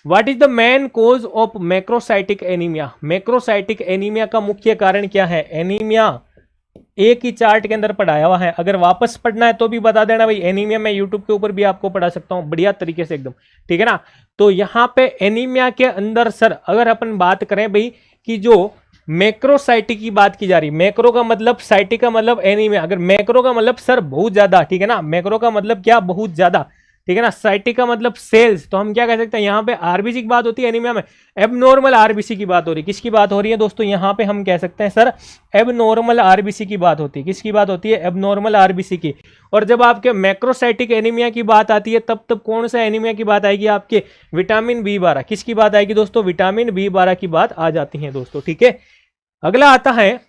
What is the main cause of macrocytic anaemia. Macrocytic anaemia का मुख्य कारण क्या है, एनीमिया एक ही चार्ट के अंदर पढ़ाया हुआ है, अगर वापस पढ़ना है तो भी बता देना भाई, एनीमिया मैं यूट्यूब के ऊपर भी आपको पढ़ा सकता हूं बढ़िया तरीके से एकदम, ठीक है ना। तो यहाँ पे एनीमिया के अंदर सर अगर अपन बात करें भाई कि जो मैक्रोसाइटिक की बात की जा रही, मैक्रो का मतलब, साइटिक का मतलब एनीमिया, अगर मैक्रो का मतलब सर बहुत ज्यादा, ठीक है ना, मैक्रो का मतलब क्या, बहुत ज्यादा, ठीक है ना, साइटिक का मतलब सेल्स, तो हम क्या कह सकते हैं, यहाँ पे आरबीसी की बात होती है एनीमिया में, एबनॉर्मल आरबीसी की बात हो रही है। किसकी बात हो रही है दोस्तों, यहाँ पे हम कह सकते हैं सर एबनॉर्मल आरबीसी की बात होती है। किसकी बात होती है, एबनॉर्मल आरबीसी की। और जब आपके मैक्रोसाइटिक एनीमिया की बात आती है तब कौन सा एनीमिया की बात आएगी, आपके विटामिन B12 किसकी बात आएगी दोस्तों, विटामिन B12 की बात आ जाती है दोस्तों, ठीक है। अगला आता है,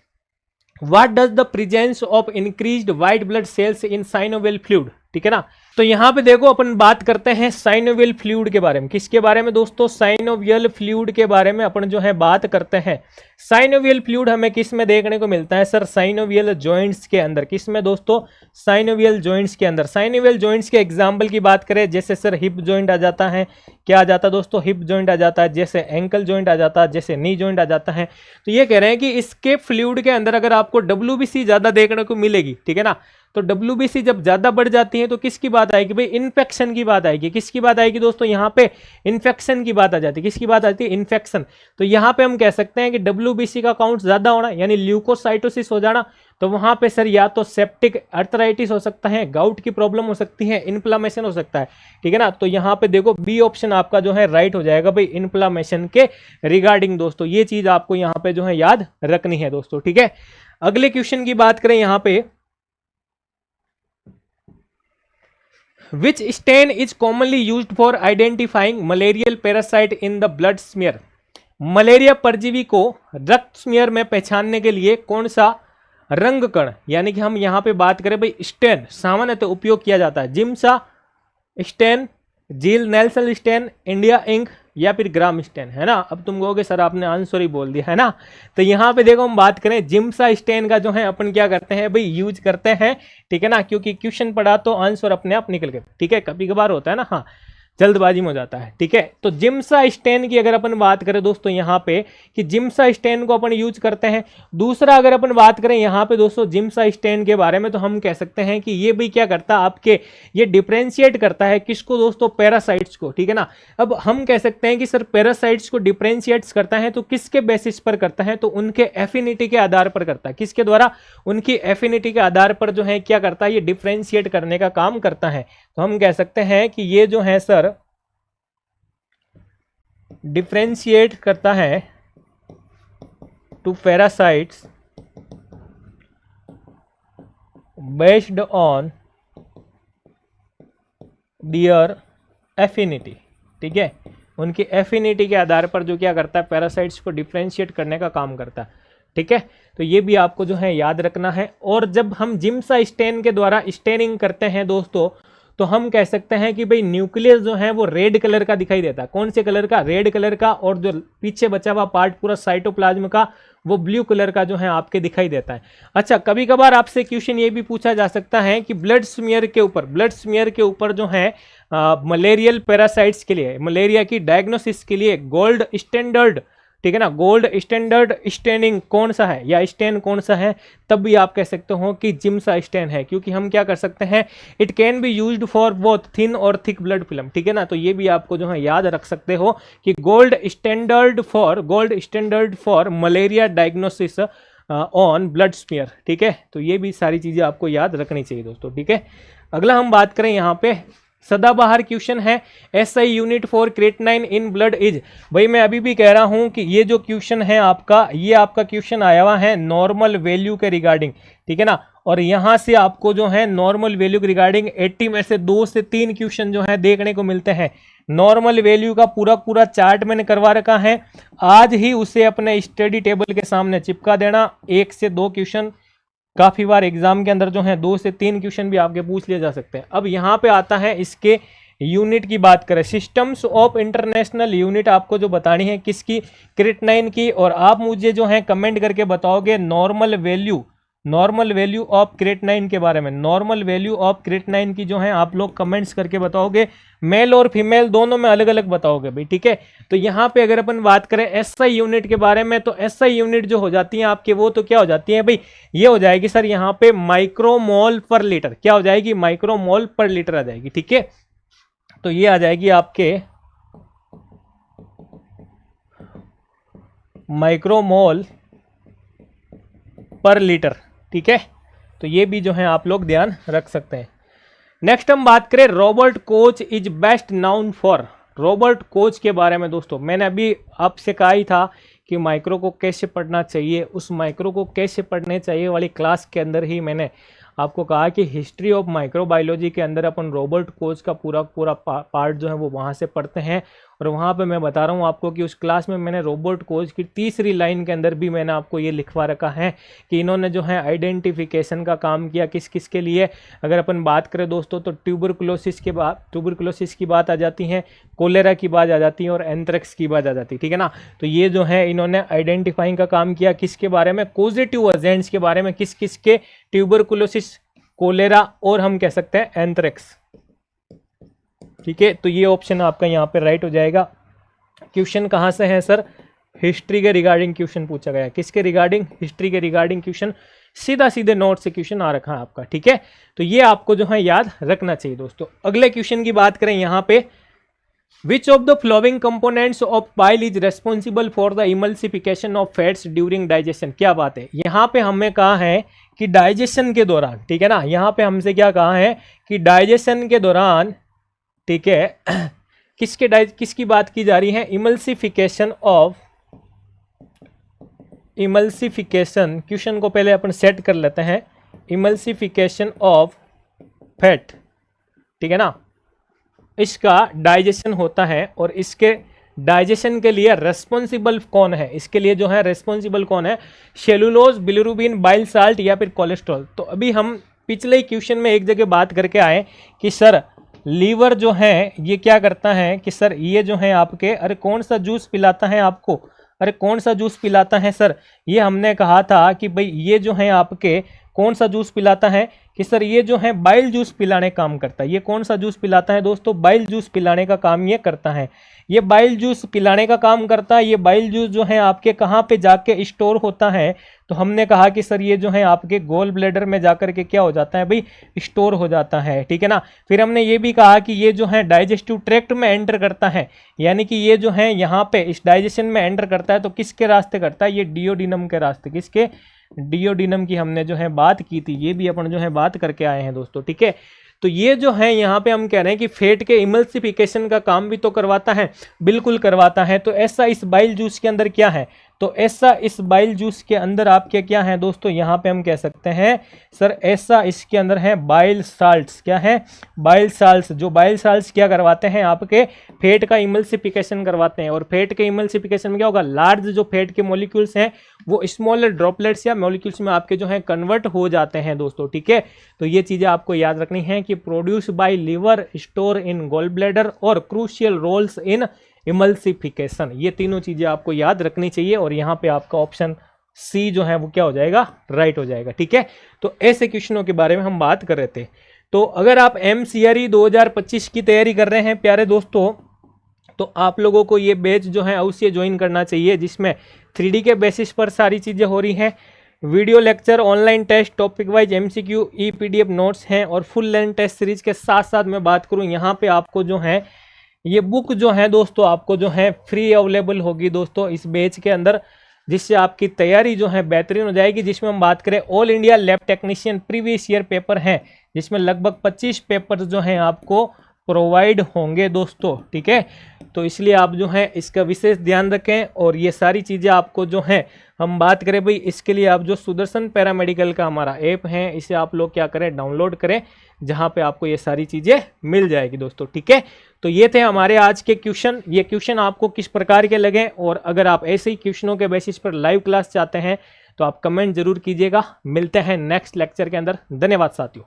what does the presence of increased white blood cells in synovial fluid, ठीक है ना। तो यहां पे देखो अपन बात करते हैं साइनोवियल फ्लूइड के बारे में। किसके बारे में दोस्तों, साइनोवियल फ्लूइड के बारे में अपन जो है बात करते हैं। साइनोवियल फ्लूइड हमें किस में देखने को मिलता है सर, साइनोवियल जॉइंट्स के अंदर। किस में दोस्तों, साइनोवियल जॉइंट्स के अंदर। साइनोवियल जॉइंट्स के एग्जांपल की बात करें, जैसे सर हिप जॉइंट आ जाता है, क्या आ जाता है दोस्तों, हिप जॉइंट आ जाता है, जैसे एंकल जॉइंट आ जाता है, जैसे नी जॉइंट आ जाता है। तो ये कह रहे हैं कि इसके फ्लूइड के अंदर अगर आपको WBC ज्यादा देखने को मिलेगी, ठीक है ना, तो WBC जब ज्यादा बढ़ जाती है तो किसकी बात आएगी भाई, इन्फेक्शन की बात आएगी। किसकी बात आएगी दोस्तों, यहाँ पे इन्फेक्शन की बात आ जाती है। किसकी बात आती है, इन्फेक्शन। तो यहाँ पे हम कह सकते हैं कि WBC का काउंट ज्यादा होना, यानी ल्यूकोसाइटोसिस हो जाना, तो वहां पे सर या तो सेप्टिक अर्थराइटिस हो सकता है, गाउट की प्रॉब्लम हो सकती है, इन्फ्लामेशन हो सकता है, ठीक है ना। तो यहाँ पे देखो बी ऑप्शन आपका जो है राइट हो जाएगा भाई, इन्फ्लामेशन के रिगार्डिंग दोस्तों। ये चीज आपको यहाँ पे जो है याद रखनी है दोस्तों, ठीक है। अगले क्वेश्चन की बात करें यहाँ पे, Which stain is commonly used for identifying malarial parasite in the blood smear? Malaria परजीवी को रक्त स्मीयर में पहचानने के लिए कौन सा रंग कण, यानी कि हम यहाँ पे बात करें भाई स्टेन, सामान्यतः उपयोग किया जाता है। Giemsa stain, Ziehl Neelsen stain, India ink या फिर ग्राम स्टेन, है ना। अब तुम कहोगे सर आपने आंसर ही बोल दिया, है ना। तो यहाँ पे देखो हम बात करें जिम्सा स्टेन का जो है अपन क्या करते हैं भाई, यूज करते हैं, ठीक है ना, क्योंकि क्वेश्चन पढ़ा तो आंसर अपने आप निकल गए, ठीक है, कभी कभार होता है ना, हाँ। जल्दबाजी में हो जाता है, ठीक है। तो जिम्सास्टेन की अगर अपन बात करें दोस्तों यहाँ पे कि जिम्सास्टेन को अपन यूज करते हैं। दूसरा अगर अपन बात करें यहाँ पे दोस्तों जिम्सास्टेन के बारे में, तो हम कह सकते हैं कि ये भी क्या करता है आपके, ये डिफरेंशिएट करता है किसको दोस्तों, पैरासाइट्स को, ठीक है ना। अब हम कह सकते हैं कि सर पैरासाइट्स को डिफरेंशिएट्स करता है तो किसके बेसिस पर करता है, तो उनके एफिनिटी के आधार पर करता है। किसके द्वारा, उनकी एफिनिटी के आधार पर जो है क्या करता है, ये डिफरेंशिएट करने का काम करता है। तो हम कह सकते हैं कि ये जो है सर डिफरेंशिएट करता है two parasites based on their affinity, ठीक है। उनकी एफिनिटी के आधार पर जो क्या करता है, पैरासाइट्स को डिफरेंशिएट करने का काम करता है, ठीक है। तो ये भी आपको जो है याद रखना है। और जब हम जिम्सास्टेन के द्वारा स्टेनिंग करते हैं दोस्तों, तो हम कह सकते हैं कि भाई न्यूक्लियस जो है वो रेड कलर का दिखाई देता है। कौन से कलर का, रेड कलर का। और जो पीछे बचा हुआ पार्ट पूरा साइटोप्लाज्म का, वो ब्लू कलर का जो है आपके दिखाई देता है। अच्छा, कभी कभार आपसे क्वेश्चन ये भी पूछा जा सकता है कि ब्लड स्मीयर के ऊपर जो है मलेरियल पैरासाइट्स के लिए, मलेरिया की डायग्नोसिस के लिए गोल्ड स्टैंडर्ड, ठीक है ना, गोल्ड स्टैंडर्ड स्टेनिंग कौन सा है या स्टेन कौन सा है, तब भी आप कह सकते हो कि जिम्सास्टेन है। क्योंकि हम क्या कर सकते हैं, it can be used for both thin और थिक ब्लड फिल्म, ठीक है ना। तो ये भी आपको जो है याद रख सकते हो कि gold standard for malaria diagnosis on blood smear, ठीक है। तो ये भी सारी चीजें आपको याद रखनी चाहिए दोस्तों, ठीक है। अगला हम बात करें यहाँ पे सदाबहार क्वेश्चन है, SI unit for creatinine in blood is. भाई मैं अभी भी कह रहा हूं कि ये जो क्वेश्चन है आपका, ये आपका क्वेश्चन आया हुआ है नॉर्मल वैल्यू के रिगार्डिंग, ठीक है ना। और यहां से आपको जो है नॉर्मल वैल्यू के रिगार्डिंग 80 में से 2 से 3 क्वेश्चन जो है देखने को मिलते हैं। नॉर्मल वैल्यू का पूरा चार्ट मैंने करवा रखा है, आज ही उसे अपने स्टडी टेबल के सामने चिपका देना। 1 से 2 क्वेश्चन काफी बार एग्जाम के अंदर जो है 2 से 3 क्वेश्चन भी आपके पूछ लिए जा सकते हैं। अब यहाँ पे आता है इसके यूनिट की बात करें, सिस्टम्स ऑफ इंटरनेशनल यूनिट आपको जो बतानी है किसकी, क्रेटनाइन की। और आप मुझे जो है कमेंट करके बताओगे नॉर्मल वैल्यू ऑफ क्रेटनाइन के बारे में। नॉर्मल वैल्यू ऑफ क्रेटनाइन की जो है आप लोग कमेंट्स करके बताओगे, मेल और फीमेल दोनों में अलग अलग बताओगे भाई, ठीक है। तो यहाँ पे अगर अपन बात करें SI यूनिट के बारे में, तो SI यूनिट जो हो जाती है आपके, वो तो क्या हो जाती है भाई, ये हो जाएगी सर यहाँ पे माइक्रोमोल पर लीटर। क्या हो जाएगी, माइक्रोमोल पर लीटर आ जाएगी, ठीक है। तो ये आ जाएगी आपके माइक्रोमोल पर लीटर, ठीक है। तो ये भी जो है आप लोग ध्यान रख सकते हैं। नेक्स्ट हम बात करें Robert Koch is best noun for. Robert Koch के बारे में दोस्तों मैंने अभी आपसे कहा ही था कि माइक्रो को कैसे पढ़ना चाहिए, उस माइक्रो को कैसे पढ़ने चाहिए वाली क्लास के अंदर ही मैंने आपको कहा कि हिस्ट्री ऑफ माइक्रोबायोलॉजी के अंदर अपन रॉबर्ट कोच का पूरा पार्ट जो है वो वहाँ से पढ़ते हैं। और वहाँ पे मैं बता रहा हूँ आपको कि उस क्लास में मैंने रॉबर्ट कोच की तीसरी लाइन के अंदर भी मैंने आपको ये लिखवा रखा है कि इन्होंने जो है आइडेंटिफिकेशन का काम किया किस किस के लिए। अगर अपन बात करें दोस्तों तो ट्यूबरकुलोसिस की बात आ जाती है, कोलेरा की बात आ जाती है और एंथ्रेक्स की बात आ जाती है, ठीक है ना। तो ये जो है इन्होंने आइडेंटिफाइंग का काम किया किसके बारे में, कॉजेटिव एजेंट्स के बारे में, किस किस के, ट्यूबरकुलोसिस, कोलेरा और हम कह सकते हैं एंथ्रेक्स, ठीक है। तो ये ऑप्शन आपका यहाँ पे राइट हो जाएगा। क्वेश्चन कहाँ से है सर, हिस्ट्री के रिगार्डिंग क्वेश्चन पूछा गया, किसके रिगार्डिंग, हिस्ट्री के रिगार्डिंग क्वेश्चन, सीधे नोट से क्वेश्चन आ रखा है आपका, ठीक है। तो ये आपको जो है याद रखना चाहिए दोस्तों। अगले क्वेश्चन की बात करें यहाँ पे, which of the flowing components of pile is responsible for the emulsification of fats during digestion. क्या बात है, यहाँ पे हमें कहा है कि डाइजेशन के दौरान, ठीक है ना, यहाँ पे हमसे क्या कहा है कि डाइजेशन के दौरान, ठीक है, किसकी बात की जा रही है, इमल्सिफिकेशन। क्वेश्चन को पहले अपन सेट कर लेते हैं, इमल्सिफिकेशन ऑफ फैट, ठीक है ना, इसका डाइजेशन होता है। और इसके डाइजेशन के लिए रेस्पॉन्सिबल कौन है, इसके लिए जो है रेस्पॉन्सिबल कौन है, सेलुलोज, बिलिरुबिन, बाइल साल्ट या फिर कोलेस्ट्रॉल। तो अभी हम पिछले क्वेश्चन में एक जगह बात करके आए कि सर लीवर जो है ये क्या करता है कि सर ये जो है आपके, अरे कौन सा जूस पिलाता है आपको, अरे कौन सा जूस पिलाता है सर, ये हमने कहा था कि भाई ये जो है आपके कौन सा जूस पिलाता है कि सर ये जो है बाइल जूस पिलाने काम करता है। ये कौन सा जूस पिलाता है दोस्तों, बाइल जूस पिलाने का काम ये करता है। ये बाइल जूस पिलाने का काम करता है। ये बाइल जूस जो है आपके कहाँ पे जाके स्टोर होता है, तो हमने कहा कि सर ये जो है आपके गोल ब्लैडर में जाकर के क्या हो जाता है भाई, स्टोर हो जाता है, ठीक है ना। फिर हमने ये भी कहा कि ये जो है डाइजेस्टिव ट्रैक्ट में एंटर करता है, यानी कि ये जो है यहाँ पे इस डाइजेशन में एंटर करता है, तो किसके रास्ते करता है, ये डियोडिनम के रास्ते। किसके, डियोडिनम की हमने जो है बात की थी, ये भी अपन जो है बात करके आए हैं दोस्तों, ठीक है। तो ये जो है यहाँ पे हम कह रहे हैं कि फैट के इमल्सिफिकेशन का काम भी तो करवाता है, बिल्कुल करवाता है। तो ऐसा इस बाइल जूस के अंदर क्या है, तो ऐसा इस बाइल जूस के अंदर आपके क्या है दोस्तों, यहाँ पे हम कह सकते हैं सर ऐसा इसके अंदर है बाइल साल्ट्स। क्या है, बाइल साल्ट्स। जो बाइल साल्ट्स क्या करवाते हैं, आपके फैट का इमल्सिफिकेशन करवाते हैं। और फैट के इमल्सिफिकेशन में क्या होगा, लार्ज जो फैट के मॉलिक्यूल्स हैं वो स्मॉलर ड्रॉपलेट्स या मॉलिक्यूल्स में आपके जो है कन्वर्ट हो जाते हैं दोस्तों, ठीक है। तो ये चीजें आपको याद रखनी है कि produce by liver, store in gall bladder और क्रूशियल रोल्स इन इमल्सिफिकेशन। ये तीनों चीजें आपको याद रखनी चाहिए और यहाँ पे आपका ऑप्शन सी जो है वो क्या हो जाएगा, राइट हो जाएगा, ठीक है। तो ऐसे क्वेश्चनों के बारे में हम बात कर रहे थे। तो अगर आप MCRE 2025 की तैयारी कर रहे हैं प्यारे दोस्तों, तो आप लोगों को ये बैच जो है अवश्य ज्वाइन करना चाहिए, जिसमें 3D के बेसिस पर सारी चीजें हो रही हैं। Video lecture, online test, topic wise MCQ, PDF notes हैं और फुल लेंथ टेस्ट सीरीज के साथ साथ मैं बात करूं यहाँ पे आपको जो है ये बुक जो है दोस्तों आपको जो है फ्री अवेलेबल होगी दोस्तों इस बैच के अंदर, जिससे आपकी तैयारी जो है बेहतरीन हो जाएगी। जिसमें हम बात करें all India lab technician previous year paper हैं, जिसमें लगभग 25 पेपर जो हैं आपको प्रोवाइड होंगे दोस्तों, ठीक है। तो इसलिए आप जो है इसका विशेष ध्यान रखें। और ये सारी चीज़ें आपको जो है हम बात करें भाई, इसके लिए आप जो सुदर्शन पैरामेडिकल का हमारा ऐप है इसे आप लोग क्या करें, डाउनलोड करें, जहां पे आपको ये सारी चीज़ें मिल जाएगी दोस्तों, ठीक है। तो ये थे हमारे आज के क्वेश्चन। ये क्वेश्चन आपको किस प्रकार के लगे, और अगर आप ऐसे ही क्वेश्चनों के बेसिस पर लाइव क्लास चाहते हैं तो आप कमेंट जरूर कीजिएगा। मिलते हैं नेक्स्ट लेक्चर के अंदर। धन्यवाद साथियों।